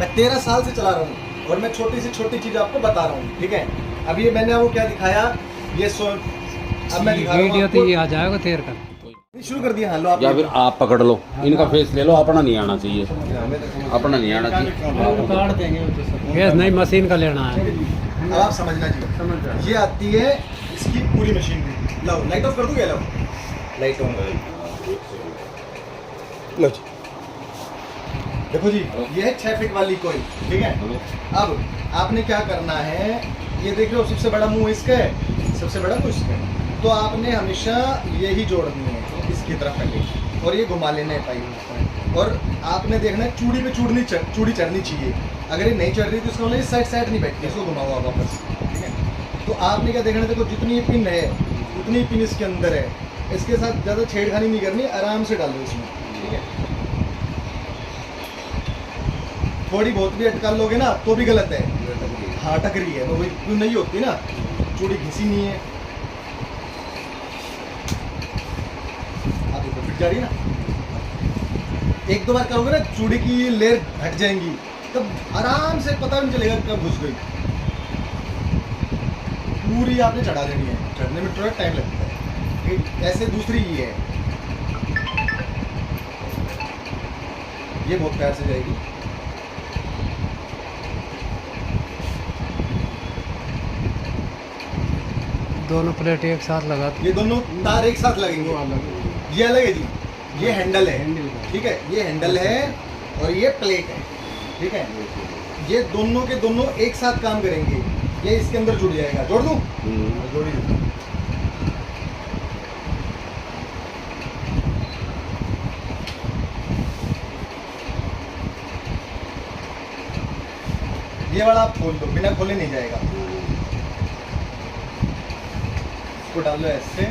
मैं 13 साल से चला रहा हूँ और मैं छोटी से छोटी चीज़ आपको बता रहा हूँ, ठीक है। अब ये मैंने आपको क्या दिखाया, ये अब मैं दिखा रहा हूँ वीडियो तो आपको। ये आ जाएगा तेर कर शुरू कर दिया। हाँ लो आप, या फिर आप पकड़ लो, इनका फेस ले लो, अपना नहीं आना चाहिए, अपना नहीं आना चाहिए। काट देंगे। गैस नहीं मशीन का लेना है। अब आप समझना चाहिए, ये आती है इसकी पूरी मशीन की। लो लाइट ऑफ कर दूंगा, लो लाइट ऑन, लो जी। देखो जी, ये है 6 फीट वाली कोई, ठीक है। अब आपने क्या करना है, ये देख लो सबसे बड़ा मुंह इसका है, सबसे बड़ा मुंह इसका है, तो आपने हमेशा यही जोड़नी है इसकी तरफ पहले, और ये घुमा लेना है पाइप। और आपने देखना है चूड़ी पे चूड़ी चढ़नी चाहिए। अगर ये नहीं चढ़ रही तो इसका मतलब इस साइड नहीं बैठती, इसको घुमाओ आप वापस, ठीक है। तो आपने क्या देखना है, देखो जितनी ये पिन है उतनी पिन इसके अंदर है, इसके साथ ज़्यादा छेड़खानी नहीं करनी, आराम से डालो इसमें, ठीक है। थोड़ी बहुत भी अटका लोगे ना तो भी गलत है। हाँ अटक रही है तो वही क्यों नहीं होती ना, चूड़ी घिसी नहीं है। आप देखो फिट जा रही है ना, एक दो बार करोगे ना चूड़ी की लेयर हट जाएंगी, तब आराम से पता नहीं चलेगा कब घुस गई। पूरी आपने चढ़ा देनी है, चढ़ने में थोड़ा टाइम लगता है। ऐसे दूसरी ये है, ये बहुत प्यार से जाएगी। दोनों प्लेट एक साथ लगा दो। ये दोनों तार एक साथ लगेंगे, ये अलग है जी, ये हैंडल है, ठीक है, ये हैंडल है और ये प्लेट है, ठीक है। ये दोनों के दोनों एक साथ काम करेंगे, ये इसके अंदर जुड़ जाएगा। जोड़ दूं? जोड़ी दूं। ये वाला आप खोल दो, बिना खोले नहीं जाएगा। इसको डाल लो ऐसे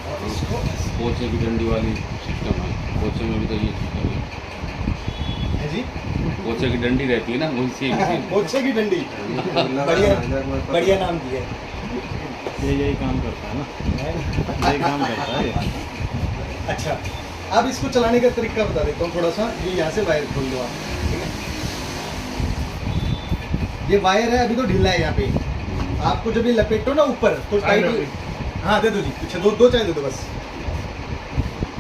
और इसको पोछे की डंडी वाली सिस्टम है, पोछे में भी तो ये सिस्टम है जी, पोछे की डंडी रहती है ना, वैसी पोछे की डंडी। बढ़िया बढ़िया नाम दिया है। यही काम करता है ना, यही काम करता है ये। अच्छा, अब इसको चलाने का तरीका बता देता हूँ थोड़ा सा। ये यहाँ से वायर खोल दो आप, ठीक है। ये वायर है अभी तो ढीला है, यहाँ पे आपको जब ये लपेटो ना ऊपर तो टाइट। हाँ दे दो जी पीछे, दो चाहे दे दो बस।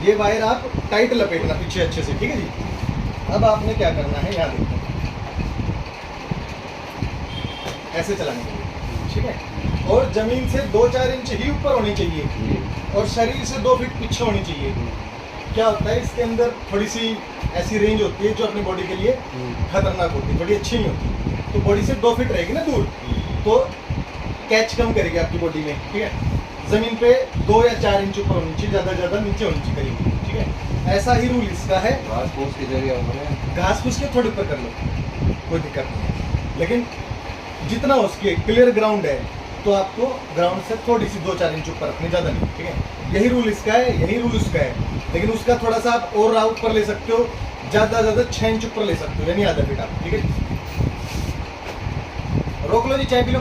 ये वायर आप टाइट लपेटना पीछे अच्छे से, ठीक है जी। अब आपने क्या करना है, यहाँ देखो ऐसे चलाने के लिए, ठीक है। और जमीन से 2-4 इंच ही ऊपर होनी चाहिए और शरीर से 2 फीट पीछे होनी चाहिए। क्या होता है इसके अंदर थोड़ी सी ऐसी रेंज होती है जो अपनी बॉडी के लिए खतरनाक होती है, थोड़ी अच्छी नहीं होती। तो बॉडी से 2 फीट रहेगी ना दूर, तो कैच कम करेगी आपकी बॉडी में, ठीक है। जमीन पे 2 या 4 इंच ऊपर होनी चाहिए, ज़्यादा नीचे होनी चाहिए करीब, ठीक है। ऐसा ही रूल इसका है। घास फूस की जगह घास फूस के थोड़े ऊपर कर लो, कोई दिक्कत नहीं है, लेकिन जितना हो सके क्लियर ग्राउंड है तो आपको ग्राउंड से थोड़ी सी 2-4 इंच ऊपर रखनी, ज़्यादा नहीं, ठीक है। यही रूल इसका है, यही रूल उसका है, लेकिन उसका थोड़ा सा आप और ऊपर ले सकते हो, ज़्यादा 6 इंच ऊपर ले सकते हो, यानी आधा फीट आप, ठीक है। रोक लो जी, चाय पी लो,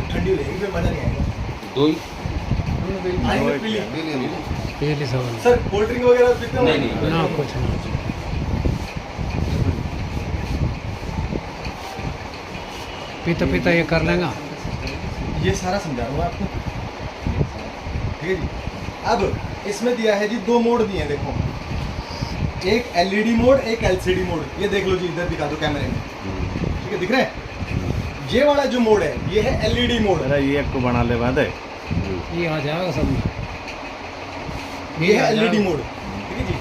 ठंडी हो जाएगी फिर मज़ा नहीं आएगा। दो ही आएंगे पी ली। पहले सवाल सर कोल्ड ड्रिंक वगैरह पीते हो? नहीं। ना कुछ नहीं। पीता पीता ये कर लेगा। ये सारा समझा रहा हूँ आपको, ठीक है जी। अब इसमें दिया है जी 2 मोड दिए हैं, देखो, एक एलईडी मोड, एक एलसीडी मोड। ये देख लो जी, इधर दिखा दो कैमरे में, ठीक है, दिख रहा है। ये वाला जो मोड है ये है एलईडी मोड। अरे ये एक को बना ले बात है, ये आ जाएगा सब में। ये है एलईडी मोड, ठीक है जी।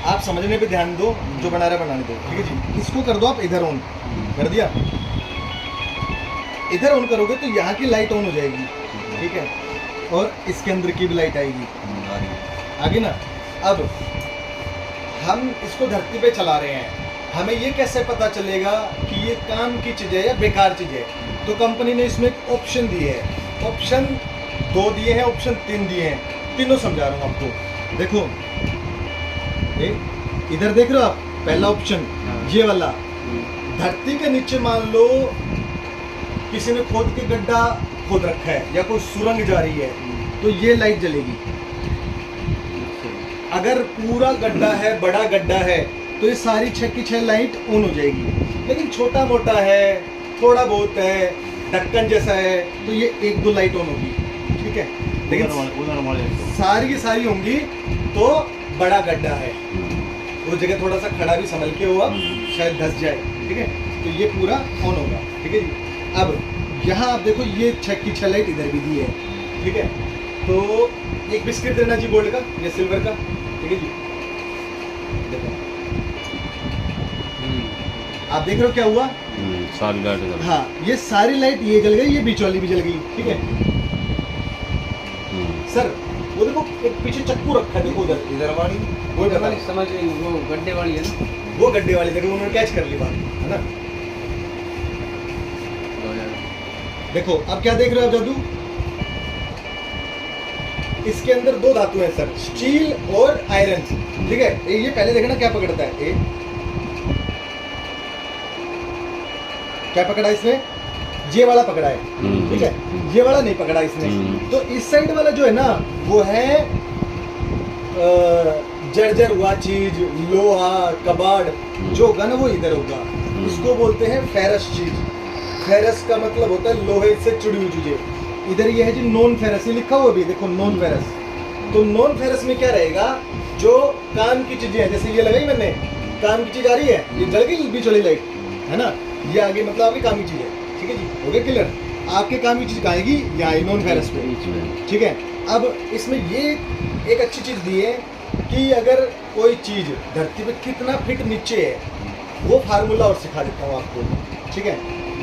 आप समझने पे ध्यान दो, जो बना रहा है बनाने दो, ठीक है जी। इसको कर दो आप इधर ऑन, कर दिया। इधर ऑन करोगे तो यहाँ की लाइट ऑन हो जाएगी, ठीक है, और इसके अंदर की भी लाइट आएगी, आगे ना। अब हम इसको धरती पे चला रहे हैं, हमें ये कैसे पता चलेगा कि ये काम की चीज़ है या बेकार चीज़ है? तो कंपनी ने इसमें एक ऑप्शन दिए है, ऑप्शन 2 दिए हैं, ऑप्शन 3 दिए हैं, तीनों समझा रहा हूँ आपको। देखो इधर देख रहे हो आप, पहला ऑप्शन ये वाला, धरती के नीचे मान लो किसी ने खोद के गड्ढा खोद रखा है या कोई सुरंग जा रही है, तो ये लाइट जलेगी, अगर पूरा गड्ढा है, बड़ा गड्ढा है, तो ये सारी 6 की 6 लाइट ऑन हो जाएगी। लेकिन छोटा मोटा है, थोड़ा बहुत है, ढक्कन जैसा है, तो ये 1-2 लाइट ऑन होगी, ठीक है। लेकिन उधर वाले तो सारी की सारी होंगी तो बड़ा गड्ढा है, वो जगह थोड़ा सा खड़ा भी संभल के हो आप, शायद धंस जाए, ठीक है। तो ये पूरा ऑन होगा, ठीक है जी। अब यहाँ आप देखो ये 6 की 6 लाइट इधर भी दी है, ठीक है। तो एक बिस्किट देना जी गोल्ड का या सिल्वर का, ठीक है जी। देखो आप देख रहे हो क्या हुआ, सारी लाइट जल हाँ ये सारी लाइट ये जल गई, ये बीच वाली भी जल गई, ठीक है। सर वो देखो एक पीछे चक्कू रखा है, देखो उधर इधर वाली वो बता, समझ रही हूँ, वो गड्ढे वाली है ना। वो गड्ढे वाली देखो उन्होंने कैच कर ली बात, है ना। देखो अब क्या देख रहे हो आप जादू, इसके अंदर 2 धातु है सर, स्टील और आयरन, ठीक है। ये पहले देखना क्या पकड़ता है, क्या पकड़ा इसने, ये वाला पकड़ा है, ठीक है। ये वाला नहीं पकड़ा इसने। तो इस साइड वाला जो है ना वो है जर्जर हुआ चीज, लोहा कबाड़ जो होगा ना वो इधर होगा, इसको बोलते हैं फेरस चीज। फेरस का मतलब होता है लोहे से जुड़ी हुई चीजें। इधर ये है जी नॉन फेरस, ये लिखा हुआ भी देखो नॉन फेरस। तो नॉन फेरस में क्या रहेगा, जो काम की चीजें हैं, जैसे ये लगाई मैंने, काम की चीज आ रही है, ये जल गई बीच वाली लाइट, है ना, ये आगे मतलब आपकी काम की चीज है, ठीक है जी, हो गया क्लियर। आपके काम की चीज कहाँ आएगी, यहाँ आई नॉन फेरस पे, ठीक है। अब इसमें ये एक अच्छी चीज दी है कि अगर कोई चीज धरती पे कितना फिट नीचे है, वो फार्मूला और सिखा देता हूँ आपको, ठीक है।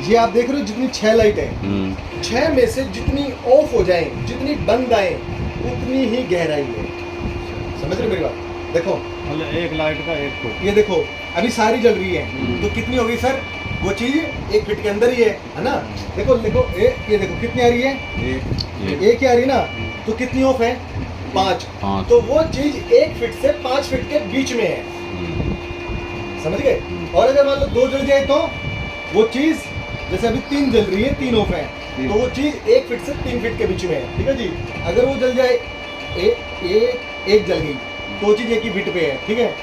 ये आप देख रहे हो जितनी 6 लाइट है, 6 में से जितनी ऑफ हो जाए, जितनी बंद आए, उतनी ही गहराई है, समझ रहे हो मेरी बात। देखो मतलब 1 लाइट का 1 फुट, ये देखो अभी सारी जल रही है, तो कितनी होगी सर, वो चीज 1 फीट के अंदर ही है ना। देखो देखो ये देखो कितनी आ रही है, 1 ही आ रही है ना, तो कितनी ऑफ है, 5। तो वो चीज 1 फीट से 5 फीट के बीच में है, समझ गए। और अगर मान लो 2 जल जाए तो वो चीज, जैसे अभी 3 जल रही है, 3 ऑफ है, तो वो चीज 1 फीट से 3 फीट के बीच में है, ठीक है जी। अगर वो जल जाए, एक जल गई, तो वो चीज 1 ही फीट पे है, ठीक है।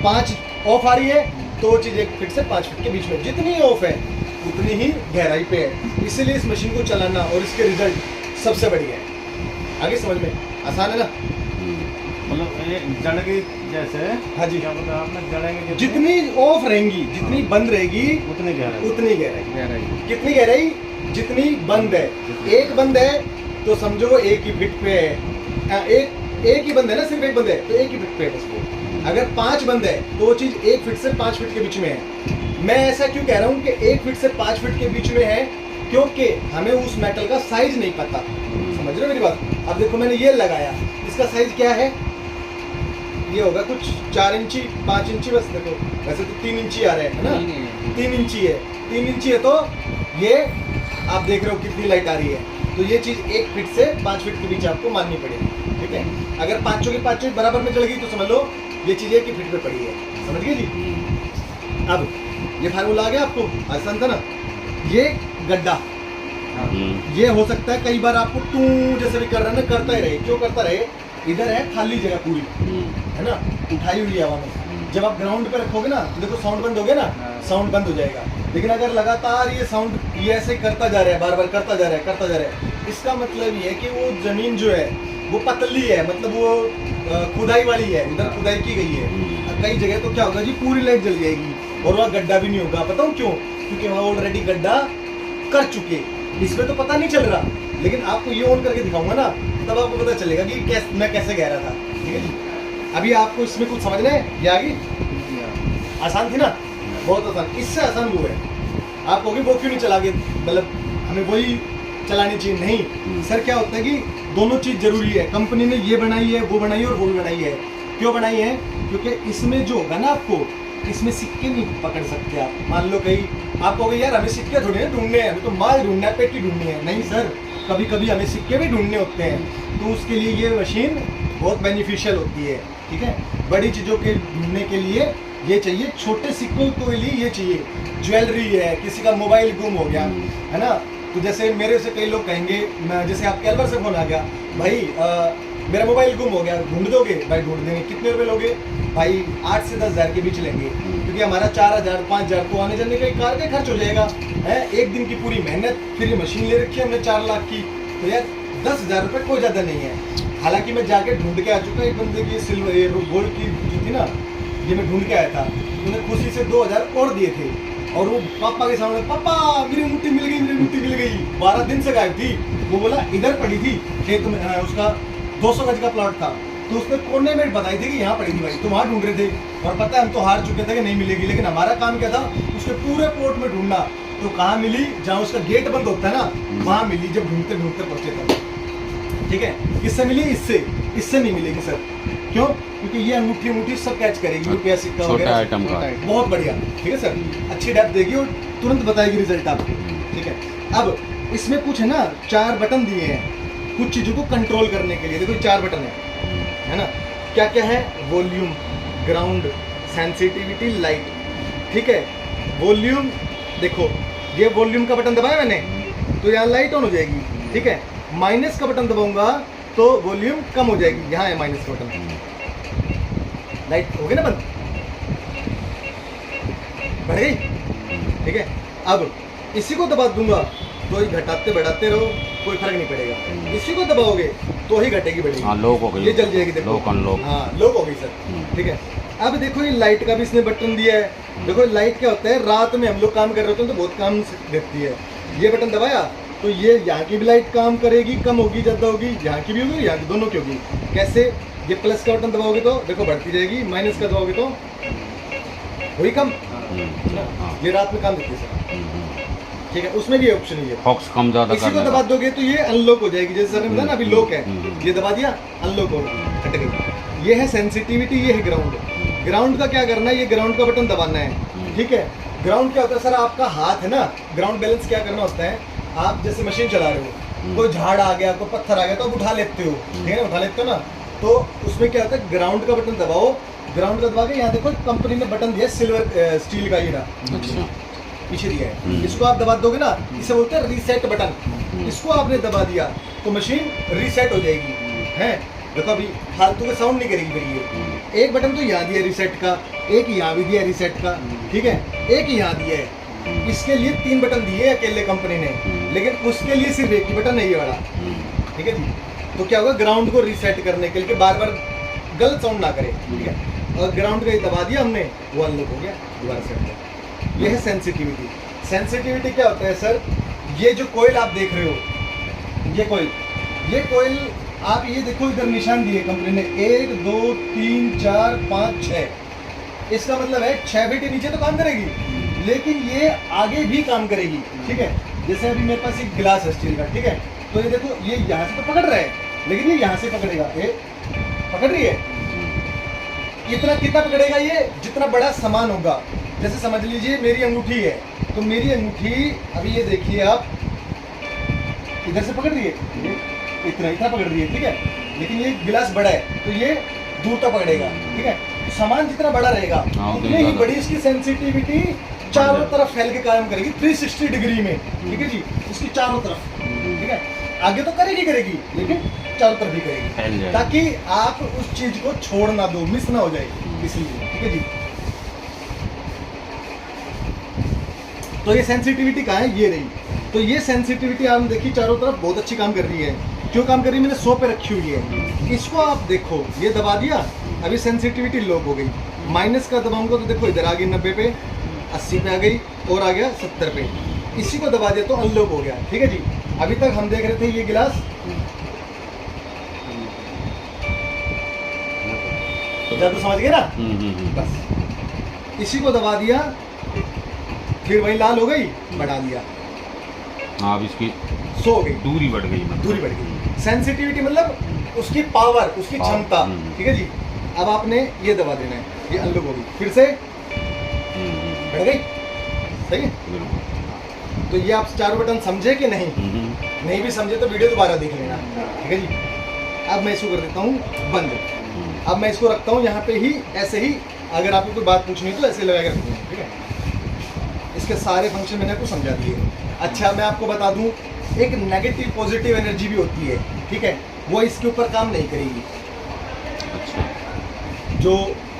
5 ऑफ आ रही है, तो वो चीज 1 फीट से 5 फीट के बीच में, जितनी ऑफ है उतनी ही गहराई पे है। इसीलिए इस मशीन को चलाना और इसके रिजल्ट सबसे बढ़िया है। आगे समझ में आसान है ना। मतलब ये जड़ गई जैसे, हाँ जी, क्या बताया आपने, जड़ेंगे जितनी ऑफ रहेंगी, जितनी बंद रहेगी, उतनी गहराई, उतनी गहराई। कितनी गहराई, जितनी बंद है। एक बंद है तो समझो वो 1 ही फीट पे है, एक ही बंद है ना, सिर्फ एक बंद है तो 1 ही फीट पे है बस वो। अगर 5 बंद है तो वो चीज 1 फीट से 5 फीट के बीच में है। मैं ऐसा क्यों कह रहा हूँ कि 1 फीट से 5 फीट के बीच में है, क्योंकि हमें उस मेटल का साइज नहीं पता, समझ रहे हो मेरी बात। अब देखो मैंने ये लगाया, इसका साइज क्या है, ये होगा कुछ 4 इंची 5 इंची बस। देखो वैसे तो 3 इंची आ रहे हैं ना, 3 इंची है, 3 इंची है, तो ये आप देख रहे हो कितनी लाइट आ रही है। तो ये चीज 1 फीट से 5 फीट के बीच आपको माननी पड़ेगी, ठीक है। अगर 5 की 5 बराबर में चल गई तो समझ लो ये चीज 1 ही फीट पे पड़ी है, समझ गए जी। अब ये फार्मूला आ गया आपको, आसान था ना। ये गड्ढा, ये हो सकता है कई बार आपको टू जैसे भी कर रहा है ना, करता ही रहे। क्यों करता रहे, इधर है खाली जगह पूरी, है ना, उठाई हुई हवा में। जब आप ग्राउंड पे रखोगे ना तो देखो साउंड बंद हो गया ना, साउंड बंद हो जाएगा। लेकिन अगर लगातार ये साउंड ये ऐसे करता जा रहा है, बार बार करता जा रहा है, करता जा रहा है, इसका मतलब ये है कि वो जमीन जो है वो पतली है, मतलब वो खुदाई वाली है, उधर खुदाई की गई है। कई जगह तो क्या होगा जी, पूरी लाइट जल जाएगी और वहाँ गड्ढा भी नहीं होगा। बताऊँ क्यों, क्योंकि वहाँ ऑलरेडी गड्ढा कर चुके, इसमें तो पता नहीं चल रहा। लेकिन आपको ये ऑन करके दिखाऊंगा ना, तब आपको पता चलेगा कि मैं कैसे गह रहा था, ठीक है जी। अभी आपको इसमें कुछ समझना है, ये आ गई, आसान थी ना, बहुत आसान। इससे आसान वो है, आप कहोगे वो क्यों नहीं चला गए, मतलब हमें वही चलानी चाहिए। नहीं सर, क्या होता है कि दोनों चीज़ जरूरी है। कंपनी ने ये बनाई है, वो बनाई है और वो भी बनाई है। क्यों बनाई है, क्योंकि इसमें जो होगा ना, आपको इसमें सिक्के नहीं पकड़ सकते आप। मान लो कहीं आप कहोगे यार हमें सिक्के थोड़ी ना ढूंढने हैं, हमें तो माल ढूंढना है, पेटी ढूंढनी है। नहीं सर, कभी कभी हमें सिक्के भी ढूंढने होते हैं, तो उसके लिए ये मशीन बहुत बेनिफिशियल होती है, ठीक है। बड़ी चीज़ों के ढूंढने के लिए ये चाहिए, छोटे सिक्कों के लिए ये चाहिए। ज्वेलरी है, किसी का मोबाइल गुम हो गया, है ना, तो जैसे मेरे से कई लोग कहेंगे, जैसे आपके अलवर से फोन आ गया, भाई मेरा मोबाइल गुम हो गया, ढूंढ दोगे भाई? ढूंढ देंगे। कितने रुपए लोगे भाई? 8 से 10 हज़ार के बीच लेंगे, क्योंकि हमारा 4,000 5,000 तो आने जाने का कार का खर्च हो जाएगा है। एक दिन की पूरी मेहनत, फिर ये मशीन ले रखी है हमने 4 लाख की, तो यार 10,000 रुपये कोई ज़्यादा नहीं है। हालांकि मैं जाके ढूंढ के आ चुका, एक बंदे की सिल्वर ये गोल्ड की जो थी ना, ये मैं ढूंढ के आया था, उन्हें खुशी से 2,000 और दिए थे, और वो पापा के सामने, पापा मेरी अंगूठी मिल गई, मेरी अंगूठी मिल गई। 12 दिन से गायब थी। वो बोला इधर पड़ी थी खेत में, उसका 200 गज का प्लॉट था, तो उसने कोने में बताई थी कि यहाँ पड़ी थी भाई, तुम वहाँ ढूंढ रहे थे, और पता है हम तो हार चुके थे कि नहीं मिलेगी, लेकिन हमारा काम क्या था, उसके पूरे प्लॉट में ढूंढना। तो कहाँ मिली? जहाँ उसका गेट बंद होता है ना, वहाँ मिली, जब ढूंढते ढूंढते पहुंचे तब। ठीक है, किससे मिली? इससे नहीं मिलेगी सर। क्यों? क्योंकि ये अंगूठी सब कैच करेगी, रुपया सिक्का वगैरह, आइटम का बहुत बढ़िया। ठीक है सर, अच्छी डेप्थ देगी और तुरंत बताएगी रिजल्ट आपको। ठीक है, अब इसमें कुछ है ना 4 बटन दिए हैं कुछ चीज़ों को कंट्रोल करने के लिए। देखो 4 बटन है ना, क्या क्या है? Volume, ground, sensitivity, light. ठीक है, वॉल्यूम देखो, ये वॉल्यूम का बटन दबाया मैंने तो यहाँ लाइट ऑन हो जाएगी। ठीक है, माइनस का बटन दबाऊंगा तो वॉल्यूम कम हो जाएगी, यहाँ है माइनस का बटन, लाइट हो गई ना बंद, बढ़ गई। ठीक है, अब इसी को दबा दूंगा तो ही घटाते बढ़ाते रहो, कोई फर्क नहीं पड़ेगा। इसी को दबाओगे तो ही घटेगी बढ़ेगी। हाँ, लॉक हो गई, ये जल जाएगी, देखो लॉक अनलॉक। हाँ, लॉक हो गई सर। ठीक है, अब देखो ये लाइट का भी इसने बटन दिया है। देखो लाइट क्या होता है, रात में हम लोग काम कर रहे होते हैं तो बहुत काम देती है। ये बटन दबाया तो ये यहाँ की भी लाइट काम करेगी, कम होगी ज़्यादा होगी, यहाँ की भी होगी, यहाँ की दोनों की होगी। कैसे? ये प्लस का बटन दबाओगे तो देखो बढ़ती जाएगी, माइनस का दबाओगे तो वही कम। ये रात में काम देती है सर। ठीक है, उसमें भी ऑप्शन है, फॉक्स कम ज़्यादा इसी को दबा दोगे तो ये अनलॉक हो जाएगी। जैसे सर ने बताया ना अभी लॉक है, ये दबा दिया अनलॉक हो हट गई। ये है सेंसिटिविटी, ये है ग्राउंड। ग्राउंड का क्या करना है? ये ग्राउंड का बटन दबाना है। ठीक है, ग्राउंड क्या होता है सर? आपका हाथ है ना, ग्राउंड बैलेंस क्या करना होता है? आप जैसे मशीन चला रहे हो, कोई झाड़ आ गया, कोई पत्थर आ गया तो आप उठा लेते हो, ठीक है ना, उठा लेते हो ना, तो उसमें क्या होता है? ग्राउंड का बटन दबाओ, ग्राउंड का दबा के यहाँ देखो कंपनी ने बटन दिया सिल्वर स्टील का, ये अच्छा पीछे दिया है, इसको आप दबा दोगे ना, इसे बोलते हैं रीसेट बटन। इसको आपने दबा दिया तो मशीन रीसेट हो जाएगी। है, देखो अभी फालतू का साउंड नहीं करेगी। फिर ये एक बटन तो यहाँ दिया रीसेट का, एक यहाँ भी दिया रीसेट का, ठीक है, एक यहाँ दिया है। इसके लिए 3 बटन दिए अकेले कंपनी ने, लेकिन उसके लिए सिर्फ एक ही बटन है, ये वाला। ठीक है जी, तो क्या होगा? ग्राउंड को रीसेट करने के लिए बार बार गलत साउंड ना करे। ठीक है, और ग्राउंड का ही दबा दिया हमने, वो अनलॉक हो गया, दोबारा सेट हो गया। ये है सेंसिटिविटी। सेंसिटिविटी क्या होता है सर? ये जो कोयल आप देख रहे हो, ये कोयल आप ये देखो, इधर निशान दिए कंपनी ने 1 2 3 4 5 6। इसका मतलब है 6 फीट के नीचे तो काम करेगी, लेकिन ये आगे भी काम करेगी। ठीक है, जैसे अभी मेरे पास एक गिलास है स्टील का, ठीक है, तो ये देखो ये यहाँ से तो पकड़ रहा है, लेकिन ये यहाँ से पकड़ेगा, ये पकड़ रही है। इतना कितना पकड़ेगा? ये जितना बड़ा सामान होगा। जैसे समझ लीजिए मेरी अंगूठी है, तो मेरी अंगूठी अभी ये देखिए आप, इधर से पकड़ रही है, इतना पकड़ रही है, ठीक है, लेकिन ये गिलास बड़ा है तो ये दूर तक पकड़ेगा। ठीक है, तो सामान जितना बड़ा रहेगा उतनी ही बड़ी इसकी सेंसिटिविटी चारों तरफ फैल के काम करेगी 360 डिग्री में। ठीक है जी, इसकी चारों तरफ। ठीक है, आगे तो करेगी लेकिन चारों तरफ भी करेगी, ताकि आप उस चीज को छोड़ ना दो, मिस ना हो जाए, इसलिए। ठीक है जी, तो ये सेंसिटिविटी कहाँ है? ये रही। तो ये सेंसिटिविटी आपने देखी चारों तरफ बहुत अच्छी काम कर रही है। क्यों काम कर रही है? मैंने 100 पे रखी हुई है। इसको आप देखो, ये दबा दिया, अभी सेंसिटिविटी लॉक हो गई। माइनस का दबाऊंगा तो देखो इधर आ गई 90 पे, 80 पे आ गई, और आ गया 70 पे। इसी को दबा दिया तो अनलॉक हो गया। ठीक है जी, अभी तक हम देख रहे थे ये गिलास, तो समझ गए ना? बस इसी को दबा दिया, फिर वही लाल हो गई, बढ़ा दिया, हाँ, अब इसकी 100 हो गई, दूरी बढ़ गई, दूरी बढ़ गई। सेंसिटिविटी मतलब उसकी पावर, उसकी क्षमता। ठीक है जी, अब आपने ये दबा देना है, ये अनलॉक हो गई, फिर से बढ़ गई। सही है, तो ये आप 4 बटन समझे कि नहीं? नहीं भी समझे तो वीडियो दोबारा देख लेना। ठीक है जी, अब मैं इसको कर देता हूँ बंद। अब मैं इसको रखता हूँ यहाँ पे ही, ऐसे ही। अगर आपको कोई बात पूछनी है तो ऐसे लगा के रखूँगा। ठीक है, इसके सारे फंक्शन मैंने आपको समझा दिए। अच्छा, मैं आपको बता दूं, एक नेगेटिव पॉजिटिव एनर्जी भी होती है। ठीक है, वो इसके ऊपर काम नहीं करेगी। अच्छा। जो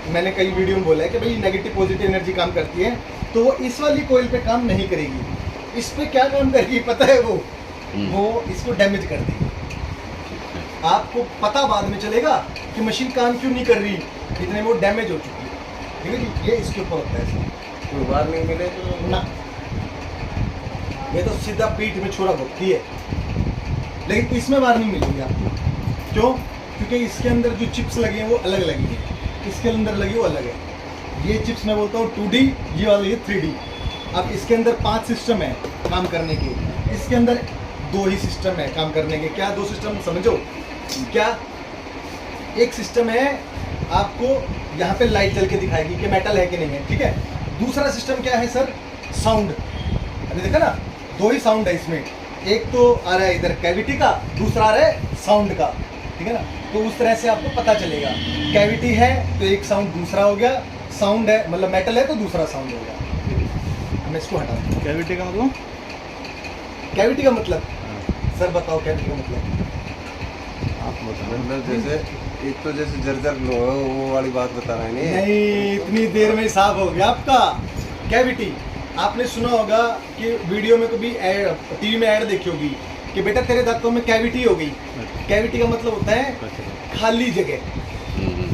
मैंने कई वीडियो में बोला है कि भाई नेगेटिव पॉजिटिव एनर्जी काम करती है, तो वो इस वाली कोयल पे काम नहीं करेगी। इस पे क्या काम करेगी पता है? वो इसको डैमेज कर देगी। आपको पता बाद में चलेगा कि मशीन काम क्यों नहीं कर रही, इतने में वो डैमेज हो चुकी है। ठीक है जी, ये इसके ऊपर होता है। कोई वार्निंग मिले तो ना, ये तो सीधा पीठ में छोड़ा भुगती है, लेकिन इसमें वार्निंग मिलेगी आपको। क्यों? क्योंकि इसके अंदर जो चिप्स लगी हैं वो अलग लगी है, इसके अंदर लगी वो अलग है। ये चिप्स मैं बोलता हूँ 2D, ये वाली है 3D। अब इसके अंदर 5 सिस्टम है काम करने के, इसके अंदर 2 ही सिस्टम है काम करने के। क्या 2 सिस्टम समझो क्या? एक सिस्टम है आपको यहाँ पे लाइट जल के दिखाएगी कि मेटल है कि नहीं है, ठीक है। दूसरा सिस्टम क्या है सर? साउंड। अभी देखा ना, 2 ही साउंड है इसमें, एक तो आ रहा है इधर कैविटी का, दूसरा आ रहा है साउंड का, ठीक है ना। तो उस तरह से आपको पता चलेगा, कैविटी है तो एक साउंड दूसरा हो गया, साउंड है मतलब मेटल है तो दूसरा साउंड हो गया। मैं इसको हटा दूँ। कैविटी का मतलब? कैविटी का मतलब सर बताओ, कैविटी का मतलब आप बताओ। मतलब जैसे एक तो जैसे जर्जर लो वो वाली बात बता रहे हैं नहीं, इतनी देर में साफ हो गया आपका। कैविटी आपने सुना होगा कि वीडियो में कभी टीवी में ऐड देखी होगी कि बेटा तेरे दांतों में कैविटी हो गई। कैविटी का मतलब होता है खाली जगह,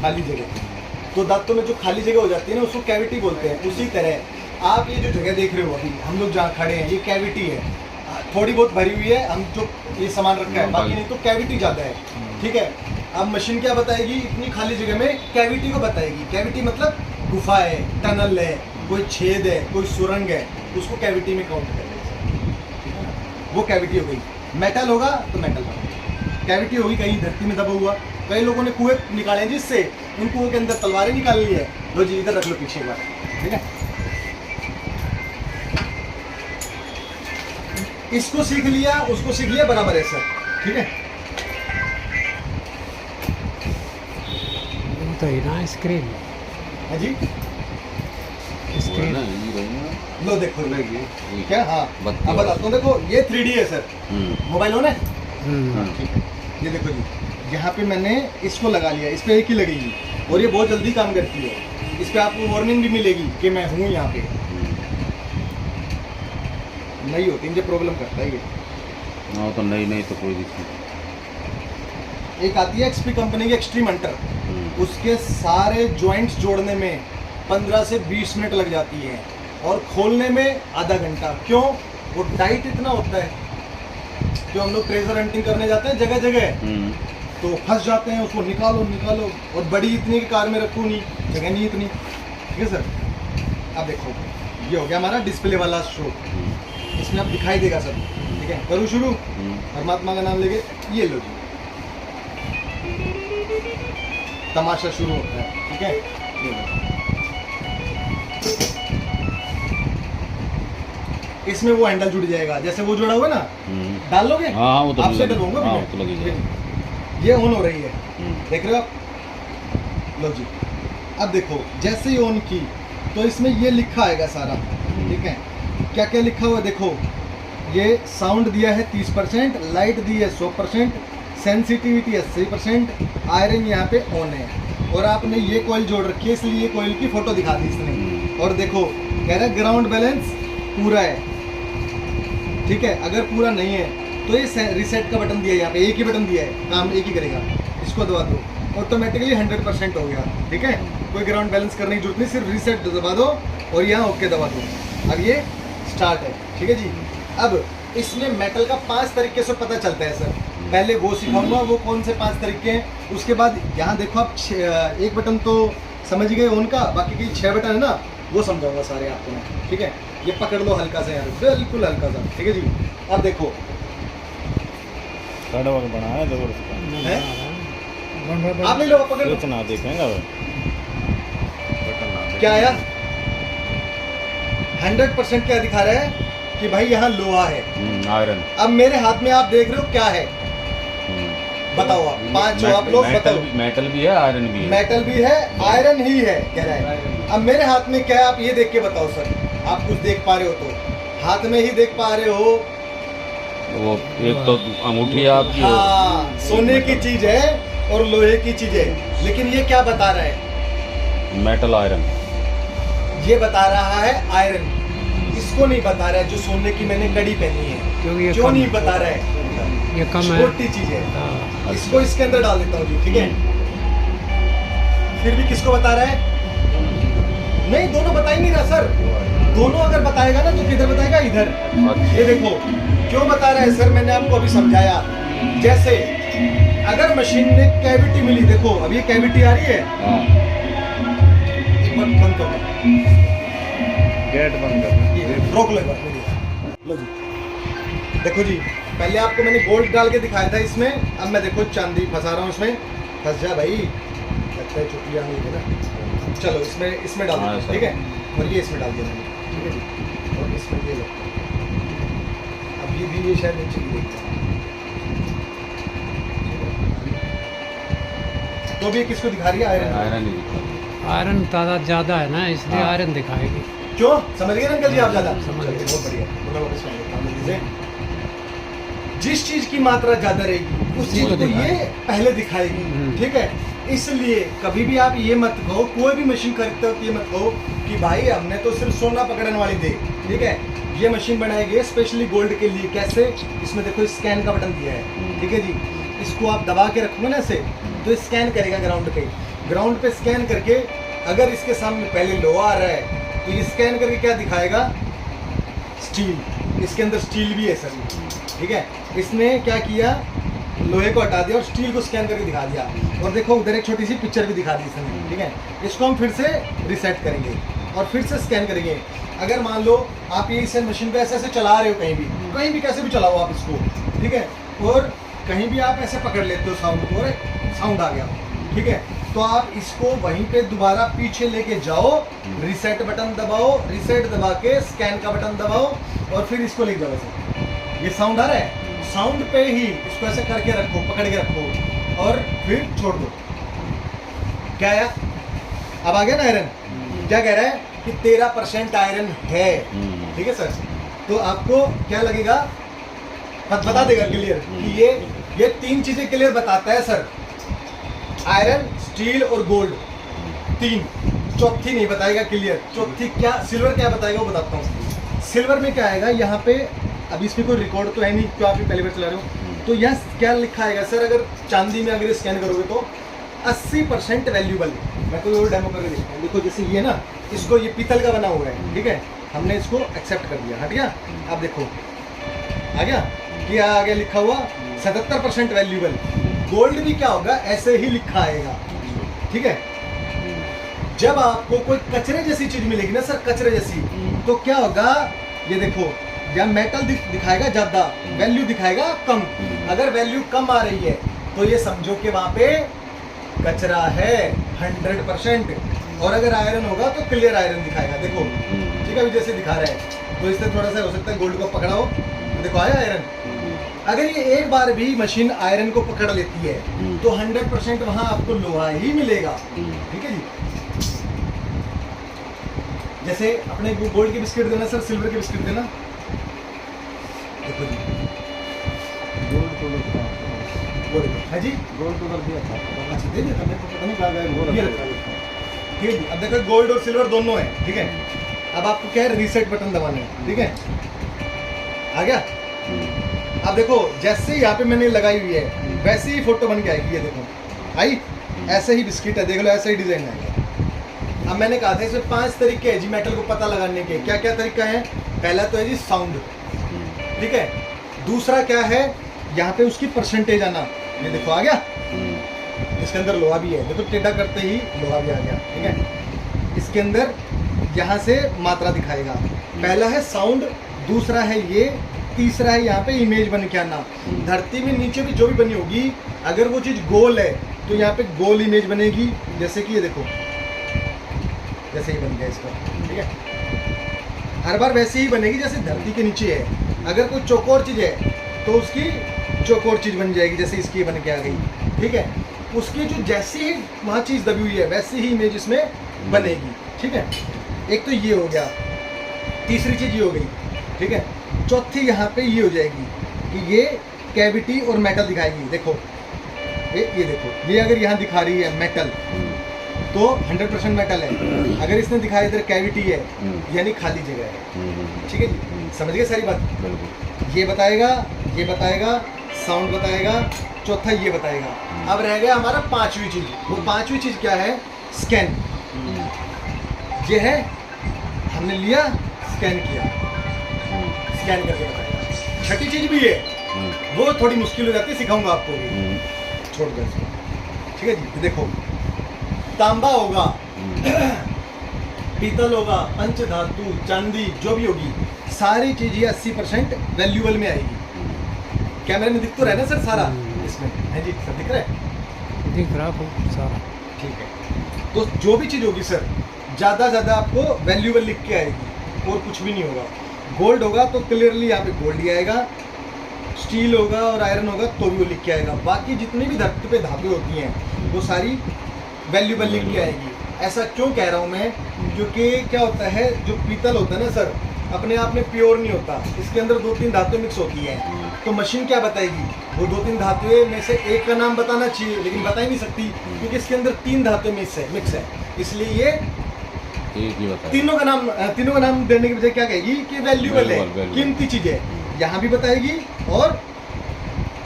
खाली जगह। तो दांतों में जो खाली जगह हो जाती है ना, उसको कैविटी बोलते हैं। उसी तरह आप ये जो जगह देख रहे हो अभी हम लोग जहाँ खड़े हैं, ये कैविटी है। थोड़ी बहुत भरी हुई है, हम जो ये सामान रखा है, बाकी नहीं तो कैविटी ज़्यादा है, ठीक है। अब मशीन क्या बताएगी? इतनी खाली जगह में कैविटी को बताएगी। कैविटी मतलब गुफा है, टनल है, कोई छेद है, कोई सुरंग है, उसको कैविटी में काउंट कर लेंगे। वो कैविटी हो गई। मेटल होगा तो मेटल होगा। कैविटी होगी कहीं धरती में दबा हुआ। कई लोगों ने कुएं निकाले जिससे उन कुओं के अंदर तलवारें निकाल ली है। लो जी इधर रख लो पीछे एक बार, ठीक है। इसको सीख लिया, उसको सीख लिया, बराबर है सर, ठीक है। तो ही ना स्क्रीन हाँ जी, स्क्रीन लो देखो खुलेगी। क्या? हाँ बत्ती अब बताता हूँ। देखो ये 3D है सर। मोबाइल ऑन है? ठीक है, ये देखो जी, यहाँ पे मैंने इसको लगा लिया, इस पे एक ही लगेगी और ये बहुत जल्दी काम करती है। इस पे आपको वार्निंग भी मिलेगी कि मैं हूँ यहाँ पे। नहीं होती, मुझे प्रॉब्लम करता है ये। हाँ तो नहीं तो कोई दिक्कत। एक आती है एक्सपी कंपनी की एक्सट्रीम हंटर, उसके सारे जॉइंट्स जोड़ने में 15 से 20 मिनट लग जाती है और खोलने में आधा घंटा। क्यों? वो टाइट इतना होता है। जो हम लोग ट्रेजर हंटिंग करने जाते हैं जगह जगह, तो फंस जाते हैं, उसको निकालो निकालो, और बड़ी इतनी की कार में रखूँ नहीं, जगह नहीं इतनी, ठीक है सर। अब देखो ये हो गया हमारा डिस्प्ले वाला शो, इसमें अब दिखाई देगा सब, ठीक है। करूँ शुरू? परमात्मा का नाम लेके, ये लो जी, तमाशा शुरू होता है, ठीक है। ये लो। इसमें वो हैंडल जुड़ जाएगा, जैसे वो जुड़ा हुआ है ना, डाल लोगे? हाँ वो तो आपसे लगी- डलवाऊंगा हाँ, मैं। वो तो लगी जाएगी। ये ऑन हो रही है, देख रहे हो आप? लो जी, अब देखो जैसे ही ऑन की तो इसमें ये लिखा आएगा सारा, ठीक है। क्या क्या लिखा हुआ है देखो, ये साउंड दिया है 30%, लाइट दी है 100%, सेंसिटिविटी 80%, आयरन यहाँ पे ऑन है, और आपने ये कॉइल जोड़ रखी है इसलिए ये कॉइल की फोटो दिखा दी इसने। और देखो कह रहा है ग्राउंड बैलेंस पूरा है, ठीक है। अगर पूरा नहीं है तो ये रिसेट का बटन दिया है, यहाँ पे एक ही बटन दिया है, काम एक ही करेगा। इसको दबा दो, ऑटोमेटिकली 100% हो गया, ठीक है। कोई ग्राउंड बैलेंस करने की जरूरत नहीं, सिर्फ रिसेट दबा दो और यहाँ ओके दबा दो। अब ये स्टार्ट है, ठीक है जी। अब इसमें मेटल का 5 तरीके से पता चलता है सर। पहले वो सिखाऊंगा, वो कौन से 5 तरीके हैं। उसके बाद यहाँ देखो आप, एक बटन तो समझ गए उनका, बाकी के 6 बटन है ना, वो समझाऊंगा सारे आपको मैं, ठीक है। ये पकड़ लो हल्का सा यार, बिल्कुल हल्का सा, ठीक है जी। अब देखो कड़वा बनाया जबरदस्त है, आप ले लो, पकड़ लो। कुछ ना देखेंगे अब। क्या आया? 100% क्या दिखा रहा है कि भाई यहाँ लोहा है। आयरन। अब मेरे हाथ में आप देख रहे हो क्या है, बताओ आप, 5 आप लोग बताओ। मेटल भी है, आयरन भी है। मेटल भी है, आयरन ही है कह रहा है। अब मेरे हाथ में क्या है आप ये देख के बताओ सर, आप कुछ देख पा रहे हो तो, हाथ में ही देख पा रहे हो वो एक तो अंगूठी आपकी हाँ, सोने की चीज है और लोहे की चीज है, लेकिन ये क्या बता रहा है? Metal iron. ये बता रहा है आयरन, इसको नहीं बता रहा है जो सोने की मैंने कड़ी पहनी है। क्योंकि ये क्यों कम नहीं है। बता रहा है? ये कम है। छोटी चीज है, हाँ, इसको इसके अंदर डाल देता हूँ जी, ठीक है। फिर भी किसको बता रहा है? नहीं, दोनों बता ही नहीं रहा सर। दोनों अगर बताएगा ना तो किधर बताएगा? इधर। अच्छा। ये देखो क्यों बता रहा है सर, मैंने आपको अभी समझाया। जैसे अगर मशीन में कैविटी मिली, देखो अब ये कैविटी आ रही है, हाँ। एक बार बंद कर दो, गेट बंद करना। ये रोक लो एक बार मेरी। लो जी, देखो जी, पहले आपको मैंने गोल्ड डाल के दिखाया था इसमें, अब मैं देखो चांदी फंसा रहा हूँ इसमें। फंस जा भाई, लगता है छुट्टी आ गई है ना। चलो इसमें डाल हाँ, देते हैं, सर। ठीक है। और ये इसमें डाल दिया मैंने, ठीक है जी। और इसमें ये लो, अब ये भी, ये शायद नीचे गिरेगी। तो भी किसको दिखा रही है? आयरन। आयरन ही दिखा। आयरन तादाद ज़्यादा है ना, इसलिए हाँ। आयरन दिखाएगी। क्यों? समझ गए ना अंकल जी आप? ज्यादा समझ चलिए, गए। बहुत बढ़िया। तो मैं वापस कर देता हूँ जल्दी से। जिस चीज की मात्रा ज्यादा रहेगी उस चीज वो को ये दिखाएगी। पहले दिखाएगी, ठीक है। इसलिए कभी भी आप ये मत कहो, कोई भी मशीन खरीदते हो तो ये मत कहो कि भाई हमने तो सिर्फ सोना पकड़ने वाली दे, ठीक है। ये मशीन बनाई गई है स्पेशली गोल्ड के लिए। कैसे? इसमें देखो स्कैन का बटन दिया है, ठीक है जी। इसको आप दबा के रखोगे ना ऐसे, तो स्कैन करेगा ग्राउंड पे स्कैन करके, अगर इसके सामने पहले लोहा आ रहा है तो ये स्कैन करके क्या दिखाएगा? स्टील। इसके अंदर स्टील भी है सर, ठीक है। इसने क्या किया? लोहे को हटा दिया और स्टील को स्कैन करके दिखा दिया। और देखो उधर एक छोटी सी पिक्चर भी दिखा दी इसने, ठीक है। इसको हम फिर से रिसेट करेंगे और फिर से स्कैन करेंगे। अगर मान लो आप ये इसे मशीन पे ऐसे ऐसे चला रहे हो, कहीं भी कैसे भी चलाओ आप इसको, ठीक है। और कहीं भी आप ऐसे पकड़ लेते हो साउंड को, और साउंड आ गया, ठीक है। तो आप इसको वहीं पे दोबारा पीछे लेके जाओ, रिसेट बटन दबाओ, रिसेट दबा के स्कैन का बटन दबाओ और फिर इसको ले जाओ ऐसे। ये साउंड आ रहा है, साउंड पे ही इसको ऐसे करके रखो, पकड़ के रखो और फिर छोड़ दो। क्या आया? अब आ गया ना आयरन। क्या कह रहा है कि 13% आयरन है, ठीक है सर। तो आपको क्या लगेगा? बता देगा क्लियर कि ये 3 चीजें क्लियर बताता है सर। आयरन, स्टील और गोल्ड, 3। चौथी नहीं बताएगा क्लियर। चौथी क्या? सिल्वर क्या बताएगा वो बताता हूँ। सिल्वर में क्या आएगा? यहाँ पे अभी इसमें कोई रिकॉर्ड तो है नहीं, तो आप ये पहली बार चला रहे हो, तो यह क्या लिखा आएगा सर? अगर चांदी में अगर स्कैन करोगे तो 80% वैल्यूबल। मैं कोई और डेमो करके देखता हूँ। देखो जैसे ये ना, इसको ये पीतल का बना हुआ है, ठीक है। हमने इसको एक्सेप्ट कर दिया, हट गया। अब देखो आ गया, क्या आ गया लिखा हुआ? 77% वैल्यूबल। गोल्ड भी क्या होगा? ऐसे ही लिखा आएगा, ठीक है। जब आपको कोई कचरे जैसी चीज मिलेगी ना सर, कचरे जैसी, तो क्या होगा? ये देखो, या मेटल दिखाएगा ज्यादा, वैल्यू दिखाएगा कम। अगर वैल्यू कम आ रही है तो ये समझो कि वहां पे कचरा है 100%। और अगर आयरन होगा तो क्लियर आयरन दिखाएगा। देखो ठीक है, अभी जैसे दिखा रहा है, तो इससे थोड़ा सा हो सकता है गोल्ड को पकड़ाओ, तो देखो आया आयरन। अगर ये एक बार भी मशीन आयरन को पकड़ लेती है तो 100% वहां आपको लोहा ही मिलेगा, ठीक है जी। जैसे अपने गोल्ड के बिस्किट देना सर, सिल्वर के बिस्किट देना। देखो जी, गोल्ड तो लगता वो देखो है जी। गोल्ड तो कर दिया था। अच्छा दे दिया था, मेरे को पता नहीं कहाँ गया। वो ये रखा रखा है। ठीक है जी। अब देखो गोल्ड और सिल्वर दोनों है, ठीक है। अब आपको क्या है? रीसेट बटन दबाना है, ठीक है। आ गया। अब देखो जैसे यहाँ पे मैंने लगाई हुई है वैसे ही फोटो बन के आएगी। ये देखो आई, ऐसे ही बिस्किट है, देख लो ऐसे ही डिजाइन है। अब मैंने कहा था इसमें 5 तरीके हैं जी मेटल को पता लगाने के। क्या क्या तरीका है? पहला तो है जी साउंड, ठीक है। दूसरा क्या है? यहाँ पे उसकी परसेंटेज आना। ये देखो आ गया, इसके अंदर लोहा भी है, देखो टेढ़ा करते ही लोहा भी आ गया, ठीक है। इसके अंदर यहाँ से मात्रा दिखाएगा। पहला है साउंड, दूसरा है ये, तीसरा है यहाँ पे इमेज बन के आना। धरती में नीचे भी जो भी बनी होगी, अगर वो चीज़ गोल है तो यहाँ पे गोल इमेज बनेगी। जैसे कि ये देखो, जैसे ही बन गया इसका, ठीक है। हर बार वैसे ही बनेगी जैसे धरती के नीचे है। अगर कोई चौकोर चीज़ है तो उसकी चौकोर चीज़ बन जाएगी, जैसे इसकी बन के आ गई, ठीक है। उसकी जो जैसी ही वहाँ चीज़ दबी हुई है वैसी ही इमेज इसमें बनेगी, ठीक है। एक तो ये हो गया, तीसरी चीज़ ये हो गई, ठीक है। चौथी यहाँ पे ये हो जाएगी, कि ये कैविटी और मेटल दिखाएगी। देखो ये देखो, ये अगर यहाँ दिखा रही है मेटल तो 100% मेटल है। अगर इसने दिखाया इधर कैविटी है यानी खाली जगह है। ठीक है जी, समझ गए सारी बात। बिल्कुल। ये बताएगा, साउंड बताएगा, चौथा ये बताएगा। अब रह गया हमारा पांचवी चीज। वो पांचवी चीज क्या है? स्कैन। ये है, हमने लिया, स्कैन किया, स्कैन करके बताएगा। छठी चीज भी है, वो थोड़ी मुश्किल हो जाती है, सिखाऊंगा आपको भी, छोड़ दो इसको। ठीक है जी, देखो तांबा होगा, पीतल होगा, पंच धातु, चांदी, जो भी होगी, सारी चीज ये 80% वैल्यूएबल में आएगी। कैमरे में दिख तो रहा है ना सर सारा इसमें? है जी सर, दिख रहा है? दिख रहा खूब सारा। ठीक है, तो जो भी चीज़ होगी सर ज़्यादा आपको वैल्यूएबल लिख के आएगी और कुछ भी नहीं होगा। गोल्ड होगा तो क्लियरली यहाँ पे गोल्ड ही आएगा, स्टील होगा और आयरन होगा तो भी वो लिख के आएगा। बाकी जितनी भी धरती पे धातुएं होती हैं वो सारी वैल्यूएबल लिख के आएगी। ऐसा क्यों कह रहा हूँ मैं? क्योंकि क्या होता है, जो पीतल होता है ना सर, अपने आप में प्योर नहीं होता, इसके अंदर 2-3 धातुएं मिक्स होती हैं। तो मशीन क्या बताएगी? वो 2-3 धातुएं में से एक का नाम बताना चाहिए, लेकिन बता ही नहीं सकती क्योंकि इसके अंदर 3 धातुएं मिक्स है। इसलिए ये तीनों का नाम देने के बजाय क्या कहेगी कि वैल्यूएबल है, कीमती चीज है। यहाँ भी बताएगी और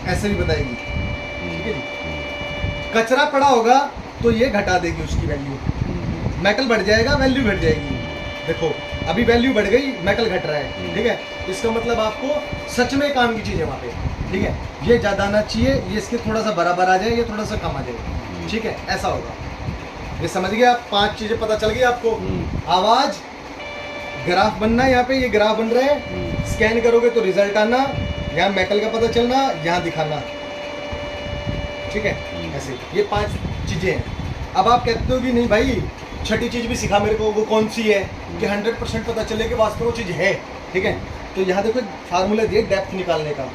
ऐसे भी बताएगी। ठीक है जी। कचरा पड़ा होगा तो ये घटा देगी उसकी वैल्यू, मेटल बढ़ जाएगा, वैल्यू घट जाएगी। देखो अभी वैल्यू बढ़ गई, मेटल घट रहा है। ठीक है, इसका मतलब आपको सच में काम की चीज़ है वहाँ पे। ठीक है, ये ज़्यादा आना चाहिए, ये इसके थोड़ा सा बराबर आ जाए, ये थोड़ा सा कम आ जाए। ठीक है, ऐसा होगा। ये समझ गए आप? 5 चीज़ें पता चल गई आपको। आवाज़, ग्राफ बनना, यहाँ पे ये ग्राफ बन रहा है, स्कैन करोगे तो रिजल्ट आना, यहाँ मेटल का पता चलना, यहाँ दिखाना। ठीक है, ऐसे ये 5 चीज़ें हैं। अब आप कहते हो कि नहीं भाई छठी चीज़ भी सिखा मेरे को, वो कौन सी है कि 100% पता चले कि वास्तव में वो चीज़ है। ठीक है, तो यहाँ देखो फार्मूला दिए डेप्थ निकालने का,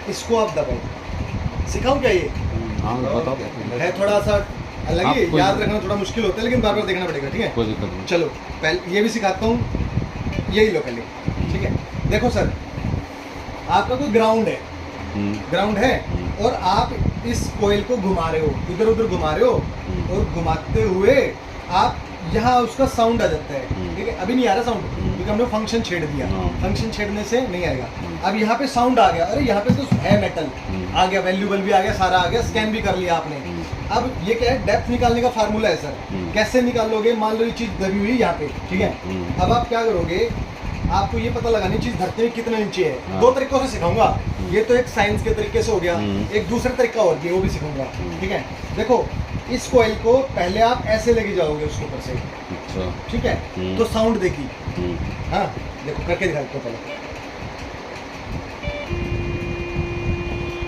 इसको आप दबाओ। सिखाऊं क्या? ये है थोड़ा सा अलग ही, याद रखना थोड़ा मुश्किल होता है, लेकिन बार बार देखना पड़ेगा। ठीक है, कोई दिक्कत नहीं। चलो पहले ये भी सिखाता हूँ, यही लो पहले। ठीक है, देखो सर आपका कोई ग्राउंड है और आप इस कोयल को घुमा रहे हो, इधर उधर घुमा रहे हो, और घुमाते हुए आप यहाँ उसका साउंड आ जाता है। ठीक है, अभी नहीं आ रहा साउंड क्योंकि हमने फंक्शन छेड़ दिया, फंक्शन छेड़ने से नहीं आएगा। अब यहाँ पे साउंड आ गया, अरे यहाँ पे तो है मेटल आ गया, वैल्यूएबल भी आ गया, सारा आ गया, स्कैन भी कर लिया आपने। अब ये क्या है? डेप्थ निकालने का फार्मूला है सर। कैसे निकालोगे? मान लो ये चीज दबी हुई यहाँ पे, ठीक है, अब आप क्या करोगे? आपको ये पता लगानी चीज धरती में कितने नीचे है। 2 तरीकों से सिखाऊंगा, ये तो एक साइंस के तरीके से हो गया, एक दूसरा तरीका और भी, वो भी सिखाऊंगा। ठीक है, देखो इस कोयल को पहले आप ऐसे लेके जाओगे उसके ऊपर से। अच्छा। ठीक है, तो साउंड देखी। हाँ देखो करके दिखा दो पहले।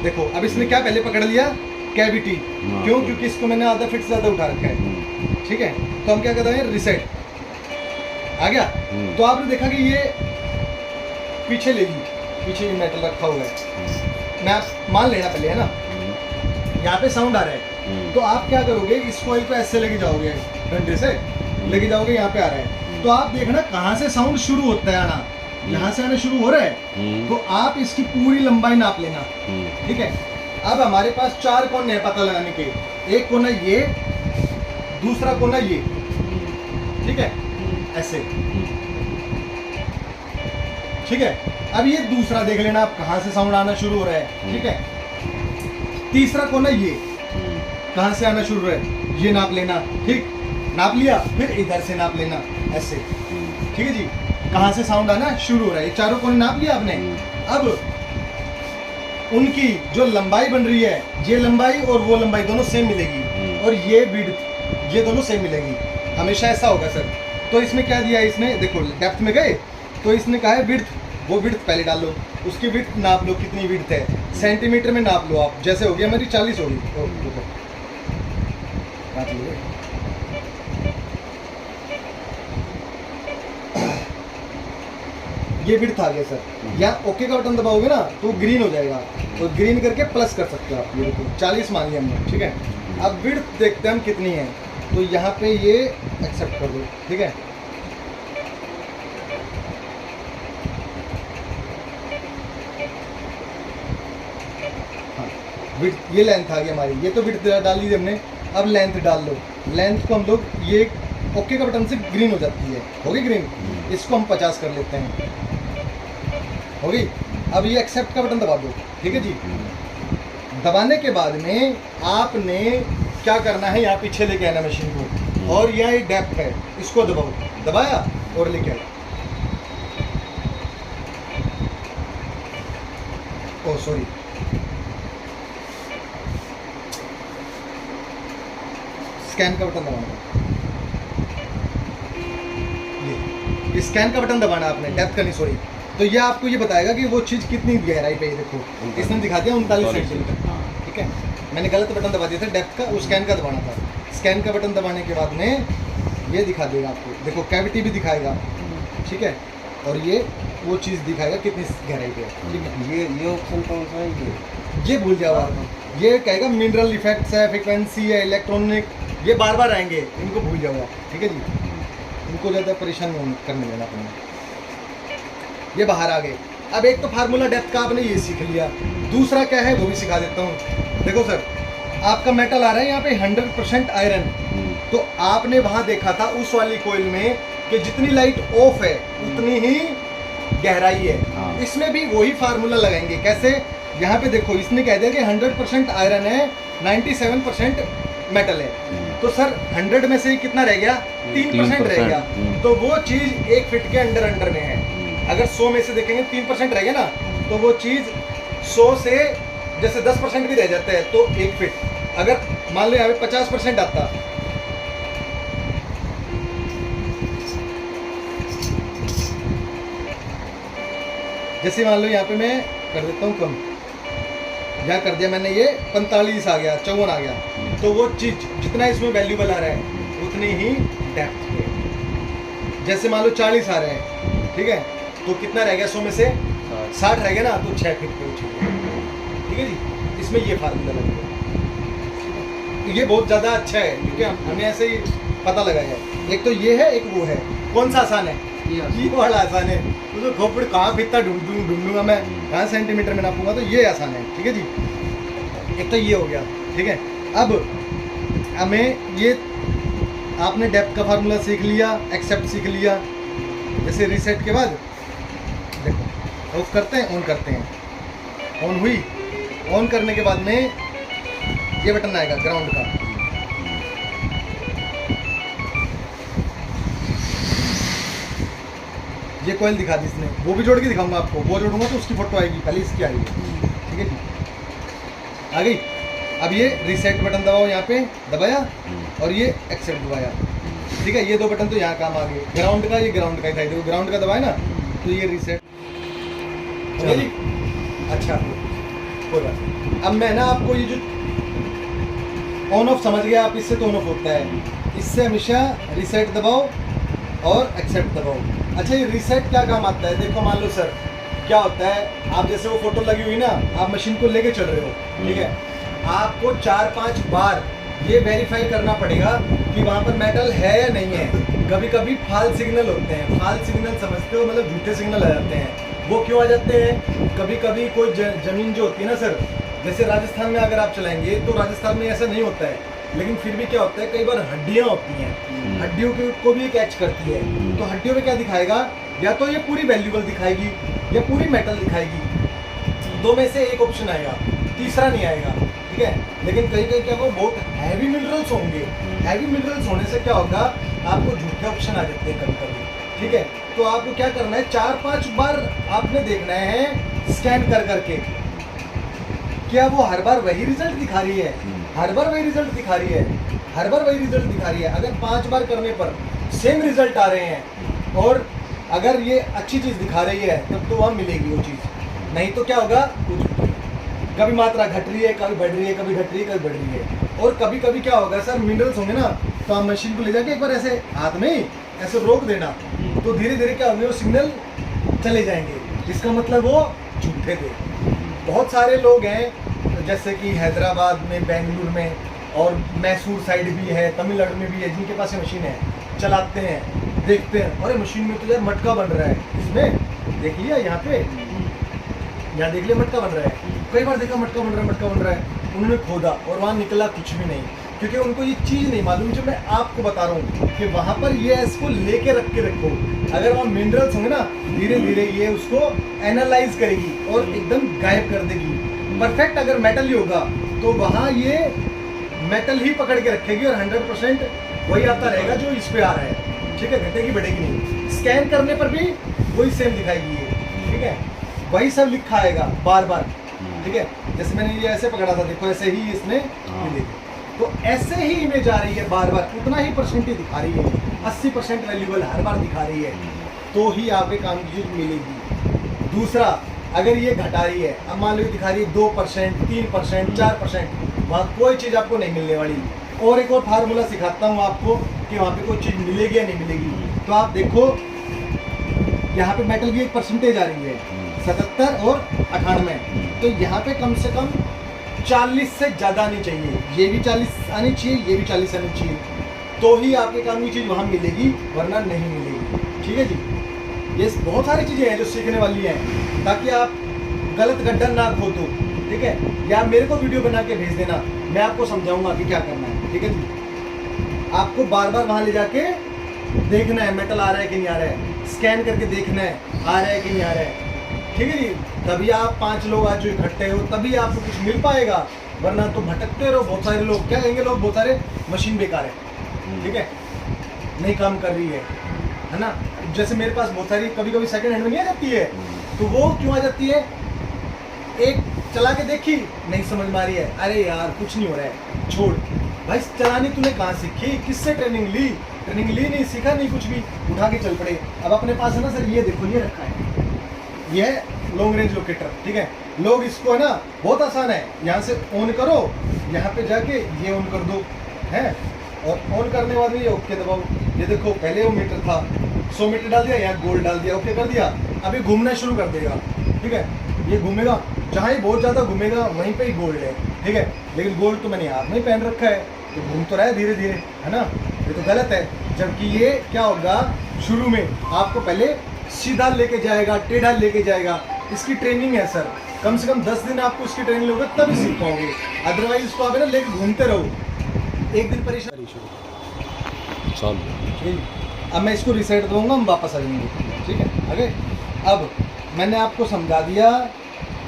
देखो अब इसने क्या पहले पकड़ लिया? कैविटी। क्यों? क्योंकि इसको मैंने आधा फीट से ज्यादा उठा रखा है। ठीक है, तो हम क्या कहते हैं? रिसेट आ गया। तो आपने देखा कि ये पीछे लेगी, पीछे ये मेटल रखा हुआ है। मैं आप मान लेना पहले, है ना, यहाँ पे साउंड आ रहा है, तो आप क्या करोगे? इस कोयल को ऐसे लेके जाओगे, डंडे से लेके जाओगे, यहाँ पे आ रहा है, तो आप देखना कहाँ से साउंड शुरू होता है आना। यहाँ से आना शुरू हो रहा है, तो आप इसकी पूरी लंबाई नाप लेना। ठीक है, अब हमारे पास 4 कोने हैं पता लगाने के। एक कोना ये, दूसरा कोना ये। ठीक है, ऐसे। ठीक है, अब ये दूसरा देख लेना आप कहाँ से साउंड आना शुरू हो रहा है। ठीक है, तीसरा कोना ये, कहाँ से आना शुरू हो रहा है, ये नाप लेना। ठीक, नाप लिया, फिर इधर से नाप लेना, ऐसे। ठीक है जी, कहाँ से साउंड आना शुरू हो रहा है, ये चारों कोने नाप लिया आपने। अब उनकी जो लंबाई बन रही है, ये लंबाई और वो लंबाई दोनों सेम मिलेगी, और ये विड्थ, ये दोनों सेम मिलेगी। हमेशा ऐसा होगा सर। तो इसमें क्या दिया है? इसने देखो डेप्थ में गए तो इसने कहा है विड्थ, वो विड्थ पहले डाल लो, उसकी विड्थ नाप लो कितनी विड्थ है, सेंटीमीटर में नाप लो आप। जैसे हो गया हमारी 40 होगी, ये विड्थ आ गया सर। या ओके का बटन दबाओगे ना तो ग्रीन हो जाएगा, और ग्रीन करके प्लस कर सकते हो आप। ये देखो 40 मान लिया हमने। ठीक है, अब विड्थ देखते हैं हम कितनी है, तो यहाँ पे ये एक्सेप्ट कर दो। ठीक है, विड्थ, ये लेंथ आ गई हमारी, ये तो विड्थ डाल दी हमने, अब लेंथ डाल लो। लेंथ को हम लोग ये ओके का बटन से ग्रीन हो जाती है, होगी ग्रीन, इसको हम 50 कर लेते हैं, होगी। अब ये एक्सेप्ट का बटन दबा दो, ठीक है जी। दबाने के बाद में आपने क्या करना है, यहाँ पीछे लेके आना मशीन को, और यहाँ ये डेप्थ है, इसको दबाओ, दबाया और लेके आए। ओ सॉरी, स्कैन का बटन दबाना, ये स्कैन का बटन दबाना आपने, डेप्थ का नहीं, सॉरी। तो ये आपको ये बताएगा कि वो चीज़ कितनी गहराई पे है। देखो इसने दिखा दिया 39 सेंटीमीटर, ठीक है। मैंने गलत बटन दबा दिया था, डेप्थ का, वो स्कैन का दबाना था। स्कैन का बटन दबाने के बाद में ये दिखा देगा आपको, देखो कैविटी भी दिखाएगा, ठीक है, और ये वो चीज़ दिखाएगा कितनी गहराई पे है, ठीक है। ये ऑप्शन कौन सा है? ये भूल जाओ आप, ये कहेगा मिनरल इफेक्ट्स है, फ्रिक्वेंसी है, इलेक्ट्रॉनिक, ये बार बार आएंगे, इनको भूल जाओ आप, ठीक है जी। इनको ज़्यादा परेशान नहीं करने देना अपने। ये बाहर आ गए। अब एक तो फार्मूला डेप्थ का आपने ये सीख लिया, दूसरा क्या है वो भी सिखा देता हूँ। देखो सर, आपका मेटल आ रहा है यहाँ पे 100% आयरन, तो आपने वहाँ देखा था उस वाली कोयल में कि जितनी लाइट ऑफ है उतनी ही गहराई है। हाँ। इसमें भी वही फार्मूला लगाएंगे। कैसे? यहाँ पे देखो, इसने कह दिया कि 100% आयरन है, 97% मेटल है, तो सर 100 में से कितना रह गया? 3% रह गया। तो वो चीज़ 1 फीट के अंडर में है। अगर 100 में से देखेंगे 3% रह गया ना, तो वो चीज़ 100 से जैसे 10% भी रह जाता है तो 1 फीट। अगर मान लो यहाँ पे 50% आता, जैसे मान लो यहाँ पे मैं कर देता हूँ कम, यहाँ कर दिया मैंने, ये 45 आ गया, 54 आ गया, तो वो चीज जितना इसमें वैल्यूबल आ रहा है उतनी ही डेप्थ पे। जैसे मान लो 40 आ रहे हैं, ठीक है, तो कितना रह गया 100 में से? 60 रह गया ना, तो 6 फीट पे उछल, ठीक है जी। इसमें ये फार्मूला लगेगा, ये बहुत ज़्यादा अच्छा है क्योंकि हमें ऐसे ही पता लगाया है। एक तो ये है, एक वो है। कौन सा आसान है? ये वाला आसान है। तो खोपड़ कहाँ फिरता ढूंढूंगा मैं, कहाँ सेंटीमीटर में नापूंगा, तो ये आसान है, ठीक है जी। एक तो ये हो गया, ठीक है। अब हमें ये, आपने डेप्थ का फार्मूला सीख लिया, एक्सेप्ट सीख लिया। जैसे रीसेट के बाद देखो ऑफ करते हैं, ऑन करते हैं, ऑन हुई, ऑन करने के बाद में ये बटन आएगा ग्राउंड का, ये कॉइल दिखा दी इसने, वो भी जोड़ के दिखाऊंगा आपको, वो जोड़ूंगा तो उसकी फोटो आएगी, पहले इसकी आएगी, ठीक है जी। आ गई। अब ये रीसेट बटन दबाओ, यहाँ पे दबाया, और ये एक्सेप्ट दबाया, ठीक है। ये 2 बटन तो यहाँ काम आ गए। ग्राउंड का, ये ग्राउंड का दिखाई दे, ग्राउंड का दबाया ना, तो ये रीसेट हो गया जी। अच्छा होगा। अब मैं ना आपको ये जो ऑन ऑफ समझ गया आप, इससे तो ऑन ऑफ होता है, इससे हमेशा रीसेट दबाओ और एक्सेप्ट दबाओ। अच्छा, ये रीसेट क्या काम आता है? देखो मान लो सर क्या होता है, आप जैसे वो फोटो लगी हुई ना, आप मशीन को लेके चल रहे हो, ठीक है, आपको 4-5 बार ये वेरीफाई करना पड़ेगा कि वहाँ पर मेटल है या नहीं है। कभी कभी फाल सिग्नल होते हैं, फाल सिग्नल समझते हो, मतलब झूठे सिग्नल आ जाते हैं। वो क्यों आ जाते हैं? कभी कभी कोई ज़मीन जो होती है ना सर, जैसे राजस्थान में अगर आप चलाएंगे तो राजस्थान में ऐसा नहीं होता है, लेकिन फिर भी क्या होता है, कई बार हड्डियाँ होती हैं, हड्डियों को भी कैच करती है, तो हड्डियों में क्या दिखाएगा? या तो ये पूरी वैल्यूबल दिखाएगी या पूरी मेटल दिखाएगी, 2 में से एक ऑप्शन आएगा, तीसरा नहीं आएगा, ठीक है। लेकिन कहीं कहीं क्या वो बहुत हैवी मिनरल्स होंगे, हैवी मिनरल्स होने से क्या होगा, आपको झूठे ऑप्शन आ जाते हैं कभी कभी, ठीक है। तो आपको क्या करना है, 4-5 बार आपने देखना है स्कैन कर करके, क्या वो हर बार वही रिजल्ट दिखा रही है, हर बार वही रिजल्ट दिखा रही है, हर बार वही रिजल्ट दिखा रही है। अगर 5 बार करने पर सेम रिजल्ट आ रहे हैं और अगर ये अच्छी चीज़ दिखा रही है, तब तो वहाँ मिलेगी वो चीज़। नहीं तो क्या होगा, कुछ कभी मात्रा घट रही है, कभी बढ़ रही है, कभी घट रही है, कभी बढ़ रही है। और कभी कभी क्या होगा सर, मिनरल्स होंगे ना, तो आप मशीन को ले जाके एक बार ऐसे हाथ में ऐसे रोक देना, तो धीरे धीरे क्या होंगे, वो सिग्नल चले जाएंगे, जिसका मतलब वो झूठे थे। बहुत सारे लोग हैं जैसे कि हैदराबाद में, बेंगलुरु में और मैसूर साइड भी है, तमिलनाडु में भी है, जिनके पास ये मशीन है, चलाते हैं, देखते हैं, अरे मशीन में तो यार मटका बन रहा है, इसमें देख लिया, यहाँ पे यहाँ देख लिया मटका बन रहा है, कई बार देखा मटका बन रहा है, मटका बन रहा है, उन्होंने खोदा और वहाँ निकला कुछ भी नहीं, क्योंकि उनको ये चीज़ नहीं मालूम जो मैं आपको बता रहा हूँ कि वहाँ पर ये इसको लेके रख के रखो। अगर वहाँ मिनरल्स होंगे ना, धीरे धीरे ये उसको एनालाइज करेगी और एकदम गायब कर देगी। परफेक्ट अगर मेटल ही होगा तो वहाँ ये मेटल ही पकड़ के रखेगी और 100% वही आता रहेगा जो इस पे आ रहा है, ठीक है, घटेगी बढ़ेगी नहीं। स्कैन करने पर भी वही सेम दिखाएगी ये, ठीक है, वही सब लिखा आएगा बार बार, ठीक है। जैसे मैंने ये ऐसे पकड़ा था, देखो ऐसे ही इसने मिलेगी, तो ऐसे ही इमेज आ रही है बार बार, उतना ही परसेंटेज दिखा रही है, 80% वैल्यूबल हर बार दिखा रही है, तो ही आपके काम की चीज मिलेगी। दूसरा, अगर ये घटा रही है, अब मान लो दिखा रही है 2%, 3%, 4%, वहाँ कोई चीज़ आपको नहीं मिलने वाली। और एक और फार्मूला सिखाता हूँ आपको कि वहाँ पे कोई चीज़ मिलेगी या नहीं मिलेगी। तो आप देखो यहाँ पे मेटल की एक परसेंटेज आ रही है 77 और 98, तो यहाँ पे कम से कम 40 से ज़्यादा आनी चाहिए, ये भी 40 आनी चाहिए, ये भी 40 आनी चाहिए, तो ही आपके काम की चीज़ वहाँ मिलेगी, वरना नहीं मिलेगी, ठीक है जी। ये बहुत सारी चीज़ें हैं जो सीखने वाली हैं, ताकि आप गलत गड्ढा ना खोदो, ठीक है। या मेरे को वीडियो बना के भेज देना, मैं आपको समझाऊंगा कि क्या करना है, ठीक है जी। आपको बार बार वहाँ ले जाके देखना है मेटल आ रहा है कि नहीं आ रहा है, स्कैन करके देखना है आ रहा है कि नहीं आ रहा है, ठीक है जी। तभी आप 5 लोग आज जो इकट्ठे हो तभी आपको कुछ मिल पाएगा, वरना तो भटकते रहो। बहुत सारे लोग क्या कहेंगे, लोग बहुत सारे मशीन बेकार है, ठीक है, नहीं काम कर रही है ना। जैसे मेरे पास बहुत सारी कभी कभी सेकंड हैंड में नहीं आ जाती है, तो वो क्यों आ जाती है, एक चला के देखी नहीं समझ में आ रही है, अरे यार कुछ नहीं हो रहा है, छोड़ भाई, चलानी तूने कहाँ सीखी, किससे ट्रेनिंग ली, ट्रेनिंग ली नहीं, सीखा नहीं कुछ भी, उठा के चल पड़े। अब अपने पास है ना सर, ये देखो ये रखा है, ये है लॉन्ग रेंज लोकेटर, ठीक है। लोग इसको है ना, बहुत आसान है, यहाँ से ऑन करो, यहाँ पे जाके ये ऑन कर दो है, और ऑन करने के बाद में ये ओके दबाओ। ये देखो पहले वो मीटर था, 100 मीटर डाल दिया, यहाँ गोल्ड डाल दिया, ओके कर दिया, अभी घूमना शुरू कर देगा, ठीक है। ये घूमेगा, जहाँ ही बहुत ज़्यादा घूमेगा वहीं पे ही गोल्ड है, ठीक है। लेकिन गोल्ड तो मैंने हाथ में पहन रखा है, तो घूम तो रहा है धीरे धीरे, है ना, ये तो गलत है। जबकि ये क्या होगा, शुरू में आपको पहले सीधा लेके जाएगा, टेढ़ा लेके जाएगा, इसकी ट्रेनिंग है सर, कम से कम 10 दिन आपको इसकी ट्रेनिंग लोगे तभी सीख पाओगे, अदरवाइज इसको आप है ना लेके घूमते रहो, एक दिन परेशान। अब मैं इसको रिसेट दूंगा, हम वापस आ जाएंगे, ठीक है। आगे अब मैंने आपको समझा दिया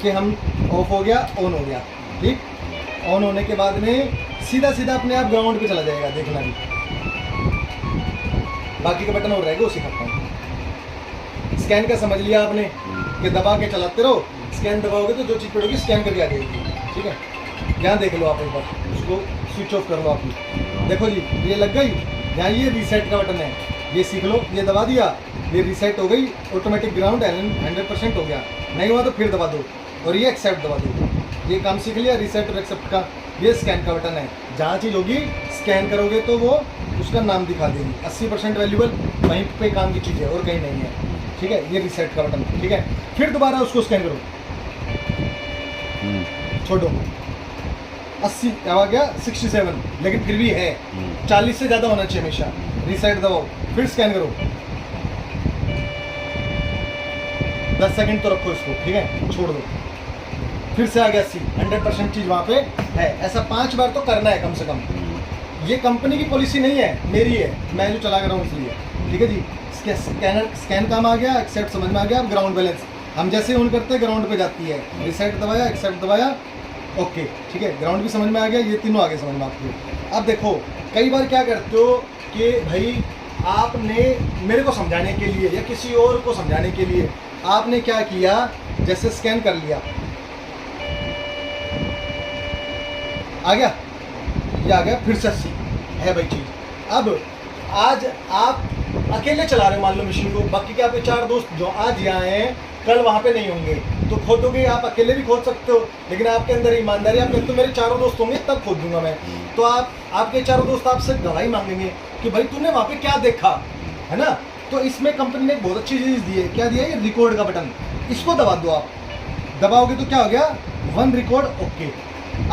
कि हम ऑफ हो गया, ऑन हो गया, ठीक। ऑन होने के बाद में सीधा सीधा अपने आप ग्राउंड पे चला जाएगा, देखना भी, बाकी का बटन और रहेगा, वो सिखाता हूँ। स्कैन का समझ लिया आपने कि दबा के चलाते रहो, स्कैन दबाओगे तो जो चीज़ पड़ेगी स्कैन करके आ जाएगी, ठीक है। यहाँ देख लो आप एक बार, उसको स्विच ऑफ कर लो आप, देखो जी ये लग गई, यहाँ ये रीसेट का बटन है, ये सीख लो, ये दबा दिया, ये रीसेट हो गई, ऑटोमेटिक ग्राउंड 100% हो गया, नहीं हुआ तो फिर दबा दो, और ये एक्सेप्ट दबा दो, ये काम सीख लिया रीसेट और एक्सेप्ट का। ये स्कैन का बटन है, जहाँ चीज़ होगी स्कैन करोगे तो वो उसका नाम दिखा देगी, 80% वैल्यूबल, वहीं पे काम की चीज़ है और कहीं नहीं है, ठीक है। ये रीसेट का बटन, ठीक है। फिर दोबारा उसको स्कैन करो, छोड़ो, 80 क्या आ गया, 67, लेकिन फिर भी है, 40 से ज़्यादा होना चाहिए हमेशा। रीसेट दबाओ, फिर स्कैन करो, 10 सेकंड तो रखो इसको, ठीक है, छोड़ दो, फिर से आ गया 80, 100% चीज़ वहाँ पे है। ऐसा 5 बार तो करना है कम से कम। ये कंपनी की पॉलिसी नहीं है, मेरी है, मैं जो चला कर रहा हूँ इसलिए, ठीक है जी। स्कैन काम आ गया, एक्सेप्ट समझ में आ गया। अब ग्राउंड बैलेंस हम जैसे ऑन करते हैं ग्राउंड पे जाती है, रीसेट दबाया, एक्सेप्ट दबाया, ओके, ठीक है, ग्राउंड भी समझ में आ गया, ये तीनों आगे समझ में आपको। अब देखो कई बार क्या करते हो कि भाई आपने मेरे को समझाने के लिए या किसी और को समझाने के लिए आपने क्या किया, जैसे स्कैन कर लिया, आ गया, ये आ गया, फिर से 80 है भाई चीज़। अब आज आप अकेले चला रहे हो मान लो मशीन को, बाकी के आपके 4 दोस्त जो आज यहाँ हैं कल वहाँ पे नहीं होंगे, तो खोदोगे, आप अकेले भी खोद सकते हो, लेकिन आपके अंदर ईमानदारी, आप तो मेरे 4 दोस्त होंगे तब खोद दूंगा मैं, तो आपके 4 दोस्त आपसे गवाही मांगेंगे कि भाई तूने वहाँ पे क्या देखा, है ना। तो इसमें कंपनी ने एक बहुत अच्छी चीज़ दी है, क्या दिया है, ये रिकॉर्ड का बटन, इसको दबा दो। आप दबाओगे तो क्या हो गया, 1 रिकॉर्ड, ओके,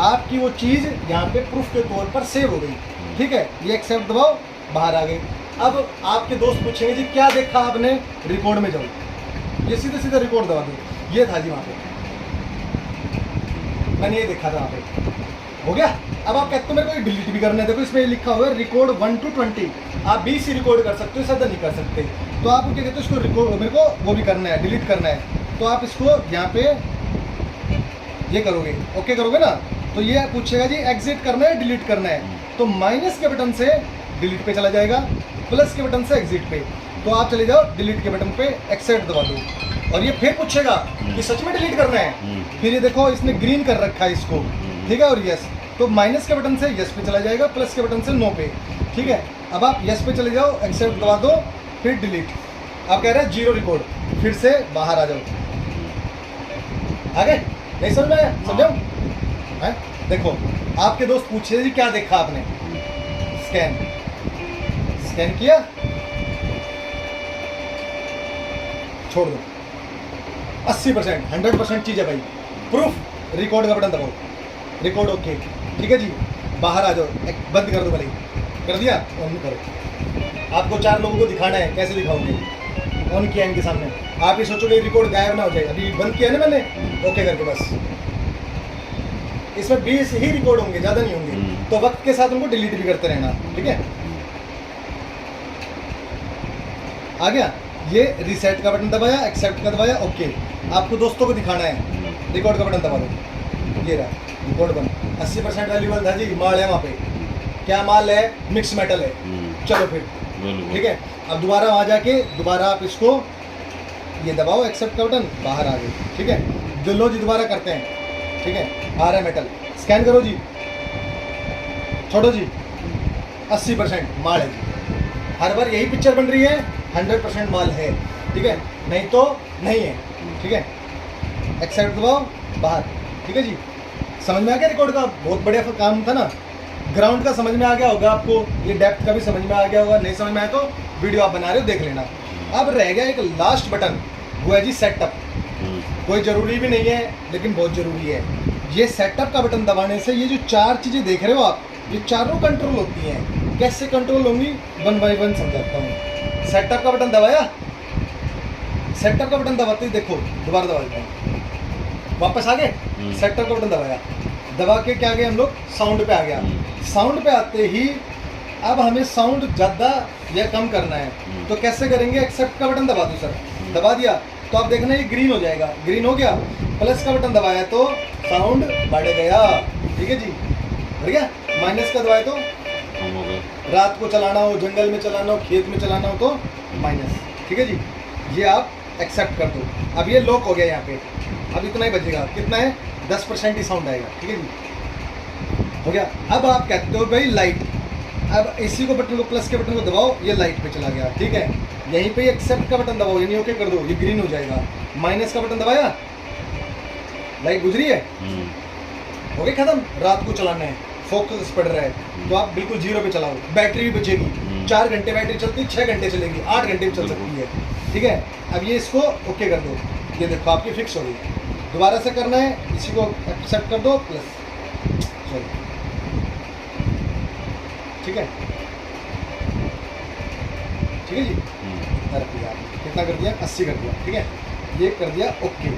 आपकी वो चीज़ यहाँ पे प्रूफ के तौर पर सेव हो गई, ठीक है। ये एक्सेप्ट दबाओ, बाहर आ गई। अब आपके दोस्त पूछेंगे जी क्या देखा आपने, रिकॉर्ड में जाओ, ये सीधे सीधे रिकॉर्ड दबा दो, ये था जी वहाँ पे, मैंने ये देखा था वहाँ पे, हो गया। अब आप कहते हो मेरे को डिलीट भी करना है, देखो इसमें लिखा हुआ है रिकॉर्ड 1 to 20। आप 20 ही रिकॉर्ड कर सकते हो, ज़्यादा नहीं कर सकते। तो आप क्या कहते हो, इसको रिकॉर्ड मेरे को वो भी करना है, डिलीट करना है। तो आप इसको यहाँ पे ये करोगे, ओके करोगे ना, तो ये पूछेगा जी एग्जिट करना है डिलीट करना है। तो माइनस के बटन से डिलीट पे चला जाएगा, प्लस के बटन से एग्जिट पे। तो आप चले जाओ डिलीट के बटन पे, एक्सेप्ट दबा दो, और ये फिर पूछेगा कि सच में डिलीट करना है। फिर ये देखो इसने ग्रीन कर रखा है इसको, ठीक है, और यस। तो माइनस के बटन से यस पे चला जाएगा, प्लस के बटन से नो पे, ठीक है। अब आप यस पे चले जाओ, एक्सेप्ट दबा दो, फिर डिलीट। आप कह रहे हैं 0 रिकॉर्ड, फिर से बाहर आ जाओ। आगे नहीं समझ में आया? समझो है? देखो आपके दोस्त पूछे जी क्या देखा आपने, स्कैन किया, छोड़ दो। 80% 100% चीज है भाई, प्रूफ। रिकॉर्ड का बटन दबाओ, रिकॉर्ड ओके, ठीक है जी। बाहर आ जाओ, बंद कर दो भले, कर दिया, ऑन करो। आपको 4 लोगों को दिखाना है, कैसे दिखाओगे? ऑन किया इनके सामने, आप ये सोचोगे रिकॉर्ड गायब ना हो जाए। अभी बंद किया ना मैंने, ओके करके बस। इसमें 20 ही रिकॉर्ड होंगे, ज़्यादा नहीं होंगे। तो वक्त के साथ उनको डिलीट भी करते रहना, ठीक है। आ गया, ये रिसेट का बटन दबाया, एक्सेप्ट का दबाया, ओके। आपको दोस्तों को दिखाना है, रिकॉर्ड का बटन दबा दो, ये रहा रिकॉर्ड बन। 80% वैल्यूबल था जी, माल है वहाँ पे। क्या माल है? मिक्स मेटल है। चलो फिर, ठीक है। अब दोबारा वहाँ जाके दोबारा आप इसको ये दबाओ, एक्सेप्ट का बटन, बाहर आ गए, ठीक है। दिलो जी दोबारा करते हैं, ठीक है। आ रहा है मेटल, स्कैन करो जी, छोड़ो जी। 80% माल है जी, हर बार यही पिक्चर बन रही है, 100% माल है, ठीक है। नहीं तो नहीं है, ठीक है। एक्सेप्ट दबाओ, बाहर, ठीक है जी। समझ में आ गया? रिकॉर्ड का बहुत बढ़िया काम था ना। ग्राउंड का समझ में आ गया होगा आपको, ये डेप्थ का भी समझ में आ गया होगा। नहीं समझ में आया तो वीडियो आप बना रहे हो देख लेना। अब रह गया एक लास्ट बटन, वो है जी सेटअप। कोई ज़रूरी भी नहीं है लेकिन बहुत ज़रूरी है। ये सेटअप का बटन दबाने से ये जो 4 चीज़ें देख रहे हो आप, ये चारों कंट्रोल होती हैं। कैसे कंट्रोल होंगी, 1 by 1 समझाता हूँ। सेटअप का बटन दबाया, सेटअप का बटन दबाते ही देखो, दोबारा दबा देता हूँ, वापस आ गए। सेटअप का बटन दबाया, दबा के क्या गए हम लोग, साउंड पे आ गया। साउंड पे आते ही अब हमें साउंड ज़्यादा या कम करना है, तो कैसे करेंगे? एक्सेप्ट का बटन दबा दो सर, दबा दिया तो आप देखना ये ग्रीन हो जाएगा, ग्रीन हो गया। प्लस का बटन दबाया तो साउंड बढ़ गया, ठीक है जी, बढ़ गया। माइनस का दबाया तो रात को चलाना हो, जंगल में चलाना हो, खेत में चलाना हो तो माइनस, ठीक है जी। ये आप एक्सेप्ट कर दो। अब ये लॉक हो गया यहाँ पे, अब इतना ही बचेगा, कितना है, 10% ही साउंड आएगा, ठीक है जी, हो गया। अब आप कहते हो भाई लाइट, अब इसी को बटन को, प्लस के बटन को दबाओ, ये लाइट पे चला गया, ठीक है। यहीं पे एक्सेप्ट का बटन दबाओ, यानी ओके कर दो, ये ग्रीन हो जाएगा। माइनस का बटन दबाया, लाइट गुजरी है, हो गया खत्म। रात को चलाना है, फोकस पड़ रहा है, तो आप बिल्कुल 0 पे चलाओ, बैटरी भी बचेगी। 4 घंटे बैटरी चलती, 6 घंटे चलेगी, 8 घंटे भी चल सकती है, ठीक है। अब ये इसको ओके कर दो, ये देखो आपकी फिक्स हो गई। दोबारा से करना है, इसी को एक्सेप्ट कर दो, प्लस, सॉरी, ठीक है, ठीक है जी। कर दिया, कितना कर दिया, 80 कर दिया, ठीक है। ये कर दिया ओके,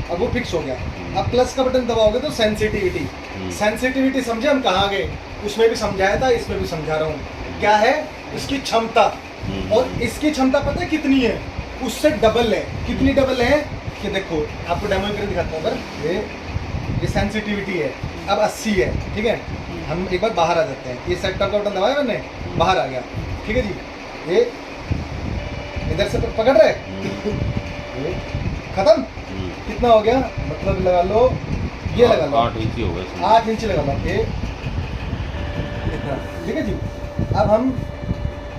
अब वो फिक्स हो गया। अब प्लस का बटन दबाओगे तो सेंसिटिविटी, सेंसिटिविटी समझे हम कहाँ गए, उसमें भी समझाया था, इसमें भी समझा रहा हूँ। क्या है इसकी क्षमता, और इसकी क्षमता पता है कितनी है, उससे डबल है। कितनी डबल है कि देखो आपको डेमो करके दिखाता हूँ। पर ये सेंसिटिविटी है, अब 80 है, ठीक है। हम एक बार बाहर आ जाते हैं, ये सेटअप का बटन दबाया मैंने, बाहर आ गया, ठीक है जी। ये इधर से पकड़ रहे, खत्म। कितना हो गया, मतलब लगा लो, ये लगा लो 8 इंच हो गए, 8 इंच लगा लो, ये इतना, ठीक है जी। अब हम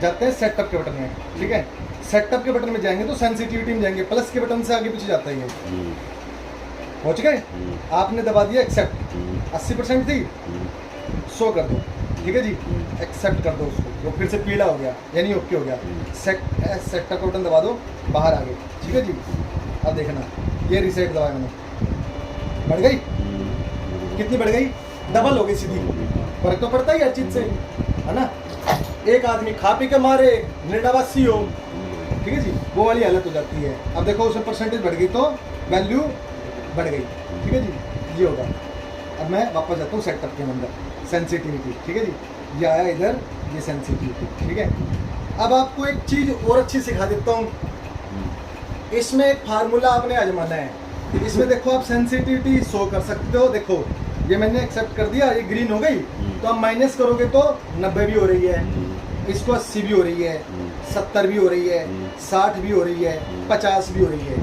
जाते हैं सेटअप के बटन में, ठीक है। सेटअप के बटन में जाएंगे तो सेंसिटिविटी में जाएंगे, प्लस के बटन से आगे पीछे जाता है ये, पहुंच गए। आपने दबा दिया एक्सेप्ट, 80% थी, 100 कर दो, ठीक है जी। एक्सेप्ट कर दो उसको, वो फिर से पीला हो गया, यानी ओके हो गया। सेटअप का बटन दबा दो, बाहर आ गए, ठीक है जी। अब देखना, ये रीसेट दबाया मैंने, बढ़ गई, कितनी बढ़ गई, डबल हो गई सीधी। फर्क तो पड़ता ही हर चीज़ से, है ना। एक आदमी खा पी के मारे, निर्णवासी हो, ठीक है जी, वो वाली हालत हो जाती है। अब देखो उसमें परसेंटेज बढ़ गई तो वैल्यू बढ़ गई, ठीक है जी, ये होगा। अब मैं वापस जाता हूँ सेटअप के अंदर, सेंसिटिविटी, ठीक है जी, ये आया इधर, ये सेंसिटिविटी, ठीक है। अब आपको एक चीज़ और अच्छी सिखा देता हूँ, इसमें एक फार्मूला आपने आजमाना है। इसमें देखो आप सेंसिटिविटी शो कर सकते हो, देखो ये मैंने एक्सेप्ट कर दिया, ये ग्रीन हो गई, तो आप माइनस करोगे तो 90 भी हो रही है, इसको 80 भी हो रही है, 70 भी हो रही है, 60 भी हो रही है, 50 भी हो रही है।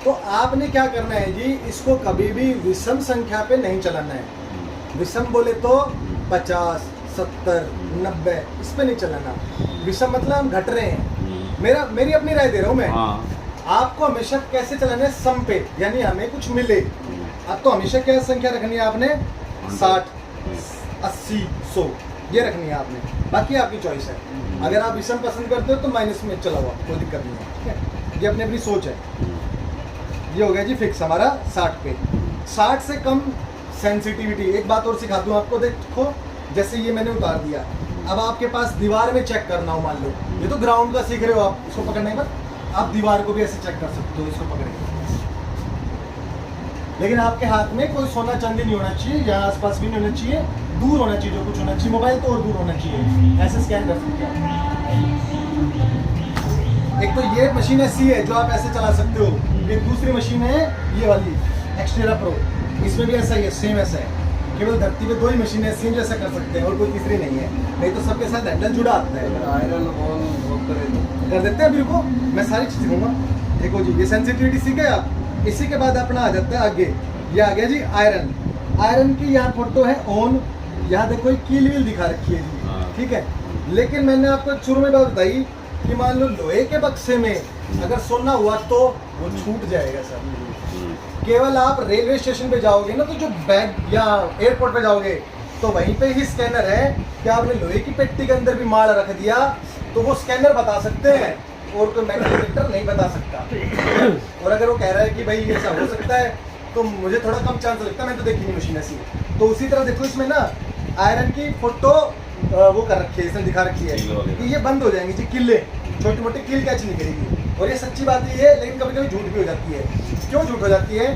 तो आपने क्या करना है जी, इसको कभी भी विषम संख्या पे नहीं चलाना है। विषम बोले तो 50, 70, 90 इस पे नहीं चलाना। विषम मतलब हम घट रहे हैं, मेरी अपनी राय दे रहा हूँ मैं। हाँ आपको हमेशा कैसे चलाना है, सम पे, यानी हमें कुछ मिले। अब तो हमेशा क्या संख्या रखनी है आपने, 60, 80, 100 ये रखनी है आपने, बाकी आपकी चॉइस है। अगर आप विषम पसंद करते हो तो माइनस में चलाओ, आप कोई दिक्कत नहीं है, ठीक है। ये अपनी अपनी सोच है। ये हो गया जी फिक्स हमारा 60 पे। 60 से कम सेंसिटिविटी। एक बात और सिखा दूँ आपको, देखो जैसे ये मैंने उतार दिया, अब आपके पास दीवार में चेक करना हो, मान लो ये तो ग्राउंड का सीख रहे हो आप, इसको पकड़ने पर आप दीवार को भी ऐसे चेक कर सकते हो, इसको पकड़ के। लेकिन आपके हाथ में कोई सोना चांदी नहीं होना चाहिए, यहाँ आसपास भी नहीं होना चाहिए, दूर होना चाहिए, जो कुछ होना चाहिए, मोबाइल तो और दूर होना चाहिए, ऐसे स्कैन कर सकते हैं। एक तो ये मशीन ऐसी है जो आप ऐसे चला सकते हो, एक दूसरी मशीन है ये वाली एक्सटेरा प्रो, इसमें भी ऐसा ही है, सेम ऐसा है। केवल धरती पे 2 ही मशीन ऐसी हैं जो ऐसा कर सकते हैं, और कोई तीसरी नहीं है, नहीं तो सबके साथ हैंडल जुड़ा आता है। आयरन ऑन कर देते हैं अभी, रुको मैं सारी चीज़ दिखाऊंगा। देखो जी ये सेंसिटिविटी सीखे आप, इसी के बाद अपना आ जाता है आगे, ये आ गया जी आयरन। आयरन की यहाँ फोटो है ऑन, यहाँ देखो कील वील दिखा रखी है जी, ठीक है। लेकिन मैंने आपको शुरू में बात बताई कि मान लो लोहे के बक्से में अगर सोना हुआ तो वो छूट जाएगा सर। केवल आप रेलवे स्टेशन पे जाओगे ना, तो जो बैग या एयरपोर्ट पे जाओगे तो वहीं पे ही स्कैनर है कि आपने लोहे की पेटी के अंदर भी माल रख दिया तो वो स्कैनर बता सकते हैं, और कोई मेटल डिटेक्टर नहीं बता सकता। और अगर वो कह रहा है कि भाई ऐसा हो सकता है तो मुझे थोड़ा कम चांस लगता है, मैंने तो देखी नहीं मशीन ऐसी। तो उसी तरह देखो इसमें ना आयरन की फोटो वो कर रखी है, इसने दिखा रखी है कि ये बंद हो जाएंगी जी, किले छोटी मोटी कील कैच नहीं करेगी। और ये सच्ची बात ही है, लेकिन कभी कभी झूठ भी हो जाती है। क्यों झूठ हो जाती है,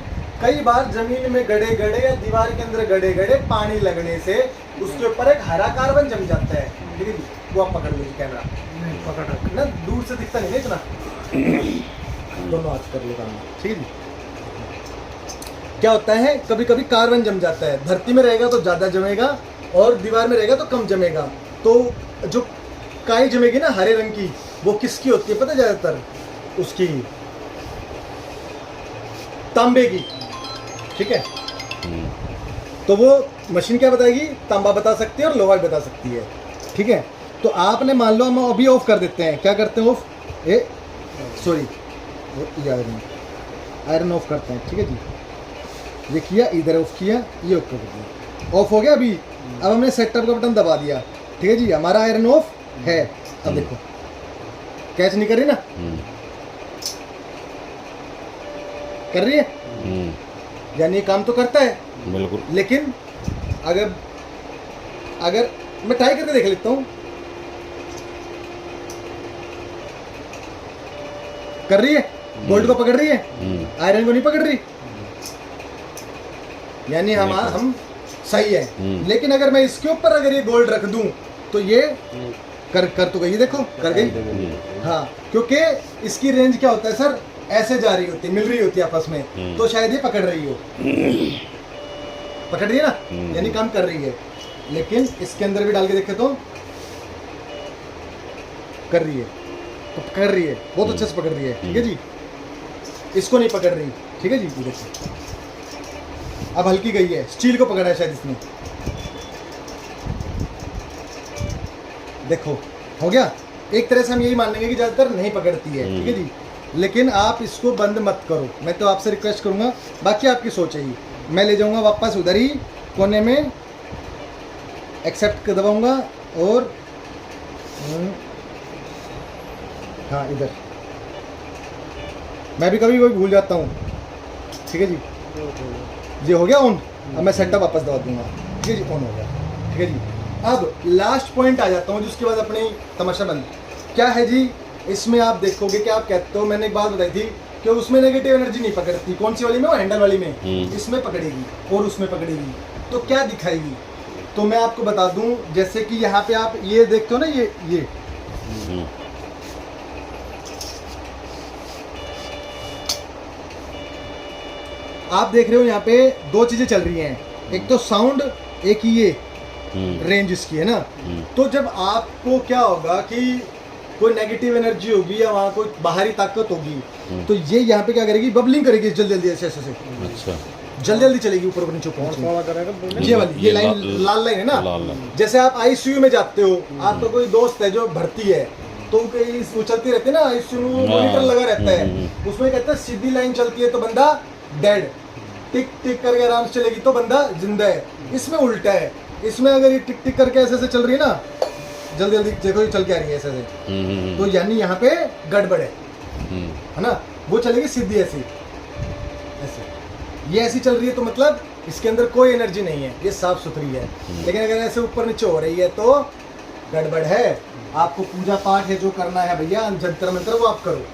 कई बार जमीन में गड़े गड़े या दीवार के अंदर गड़े गड़े पानी लगने से उसके ऊपर एक हरा कार्बन जम जाता है, ठीक है जी, वो आप पकड़ लो कैमरा, पकड़ रख ना, दूर से दिखता नहीं इतना, दोनों हाथ कर लो काम, ठीक है जी। क्या होता है, कभी कभी कार्बन जम जाता है, धरती में रहेगा तो ज़्यादा जमेगा और दीवार में रहेगा तो कम जमेगा। तो जो काई जमेगी ना हरे रंग की, वो किसकी होती है पता है, ज़्यादातर उसकी तांबे की, ठीक है। तो वो मशीन क्या बताएगी, तांबा बता सकती है और लोहा भी बता सकती है, ठीक है। तो आपने मान लो हम अभी ऑफ कर देते हैं, क्या करते हैं ऑफ, सॉरी आयरन ऑफ करते हैं, ठीक है जी। ये किया, इधर ऑफ किया, ये ऑफ कर दिया, ऑफ हो गया। अभी अब हमने सेटअप का बटन दबा दिया, ठीक है जी, हमारा आयरन ऑफ है। अब देखो कैच नहीं कर रही ना, कर रही है, यानी काम तो करता है बिल्कुल। लेकिन अगर मैं ट्राई करके देख लेता हूँ, कर रही है, बोल्ट को पकड़ रही है, आयरन को नहीं पकड़ रही, यानी हम सही है। लेकिन अगर मैं इसके ऊपर अगर ये गोल्ड रख दूं तो ये कर तो गई, देखो कर गई, हाँ, क्योंकि इसकी रेंज क्या होता है सर, ऐसे जा रही होती है, मिल रही होती है आपस में, तो शायद ये पकड़ रही हो, पकड़ रही है ना, यानी काम कर रही है। लेकिन इसके अंदर भी डाल के देखे तो कर रही है, तो पकड़ रही है, बहुत अच्छे से पकड़ रही है, ठीक है जी। इसको नहीं पकड़ रही, ठीक है जी, देखो अब हल्की गई है, स्टील को पकड़ा है शायद इसने, देखो हो गया। एक तरह से हम यही मान लेंगे कि ज़्यादातर नहीं पकड़ती है, ठीक है जी। लेकिन आप इसको बंद मत करो, मैं तो आपसे रिक्वेस्ट करूंगा, बाकी आपकी सोच है ही। मैं ले जाऊंगा वापस उधर ही कोने में, एक्सेप्ट कर दबाऊंगा और हाँ इधर, मैं भी कभी भूल जाता हूँ, ठीक है जी। ये हो गया ऑन, अब मैं सेटअप वापस दबा दूंगा, ठीक है जी, ऑन हो गया, ठीक है जी। अब लास्ट पॉइंट आ जाता हूँ जिसके बाद अपनी तमाशा बंद। क्या है जी, इसमें आप देखोगे कि आप कहते हो, मैंने एक बात बताई थी कि उसमें नेगेटिव एनर्जी नहीं पकड़ती, कौन सी वाली में, वो हैंडल वाली में, इसमें पकड़ेगी और उसमें पकड़ेगी। तो क्या दिखाएगी? तो मैं आपको बता दूं, जैसे कि यहाँ पे आप ये देखते हो ना, ये हम्म, आप देख रहे हो यहाँ पे दो चीजें चल रही हैं, एक तो साउंड, एक ये रेंज इसकी है ना। तो जब आपको क्या होगा कि कोई नेगेटिव एनर्जी होगी या वहाँ कोई बाहरी ताकत होगी, तो ये यहाँ पे क्या करेगी, बबलिंग करेगी जल्दी जल्दी ऐसे ऐसे से, अच्छा जल्दी जल्दी चलेगी ऊपर नीचे पहुंचेगी। ये वाली, ये लाइन लाल लाइन है ना। लाल लाइन। जैसे आप आईसीयू में जाते हो, आपका कोई दोस्त है जो भर्ती है, तो वो चलती रहती है ना, आईसीयू में मॉनिटर लगा रहता है, उसमें कहते हैं सीधी लाइन चलती है तो बंदा डेड, टिक टिक करके आराम से चलेगी तो बंदा जिंदा है। इसमें उल्टा है, इसमें अगर ये टिक टिक करके ऐसे ऐसे चल रही है ना, जल्दी जल्दी देखो ये चल के आ रही है ऐसे ऐसे, तो यानी यहाँ पे गड़बड़ है ना। वो चलेगी सीधी ऐसी ऐसे, ये ऐसी चल रही है तो मतलब इसके अंदर कोई एनर्जी नहीं है, ये साफ सुथरी है। लेकिन अगर ऐसे ऊपर नीचे हो रही है तो गड़बड़ है। आपको पूजा पाठ है जो करना है भैया, जंतर मंत्र वो आप करो,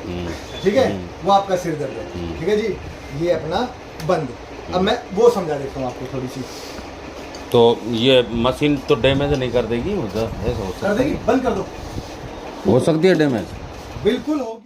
ठीक है, वो आपका सिर दर्द है, ठीक है जी। ये अपना बंद। अब मैं वो समझा देता हूँ आपको थोड़ी सी। तो ये मशीन तो डैमेज नहीं कर देगी, ऐसा हो कर सकता देगी, बंद कर दो, हो सकती है डैमेज। बिल्कुल हो।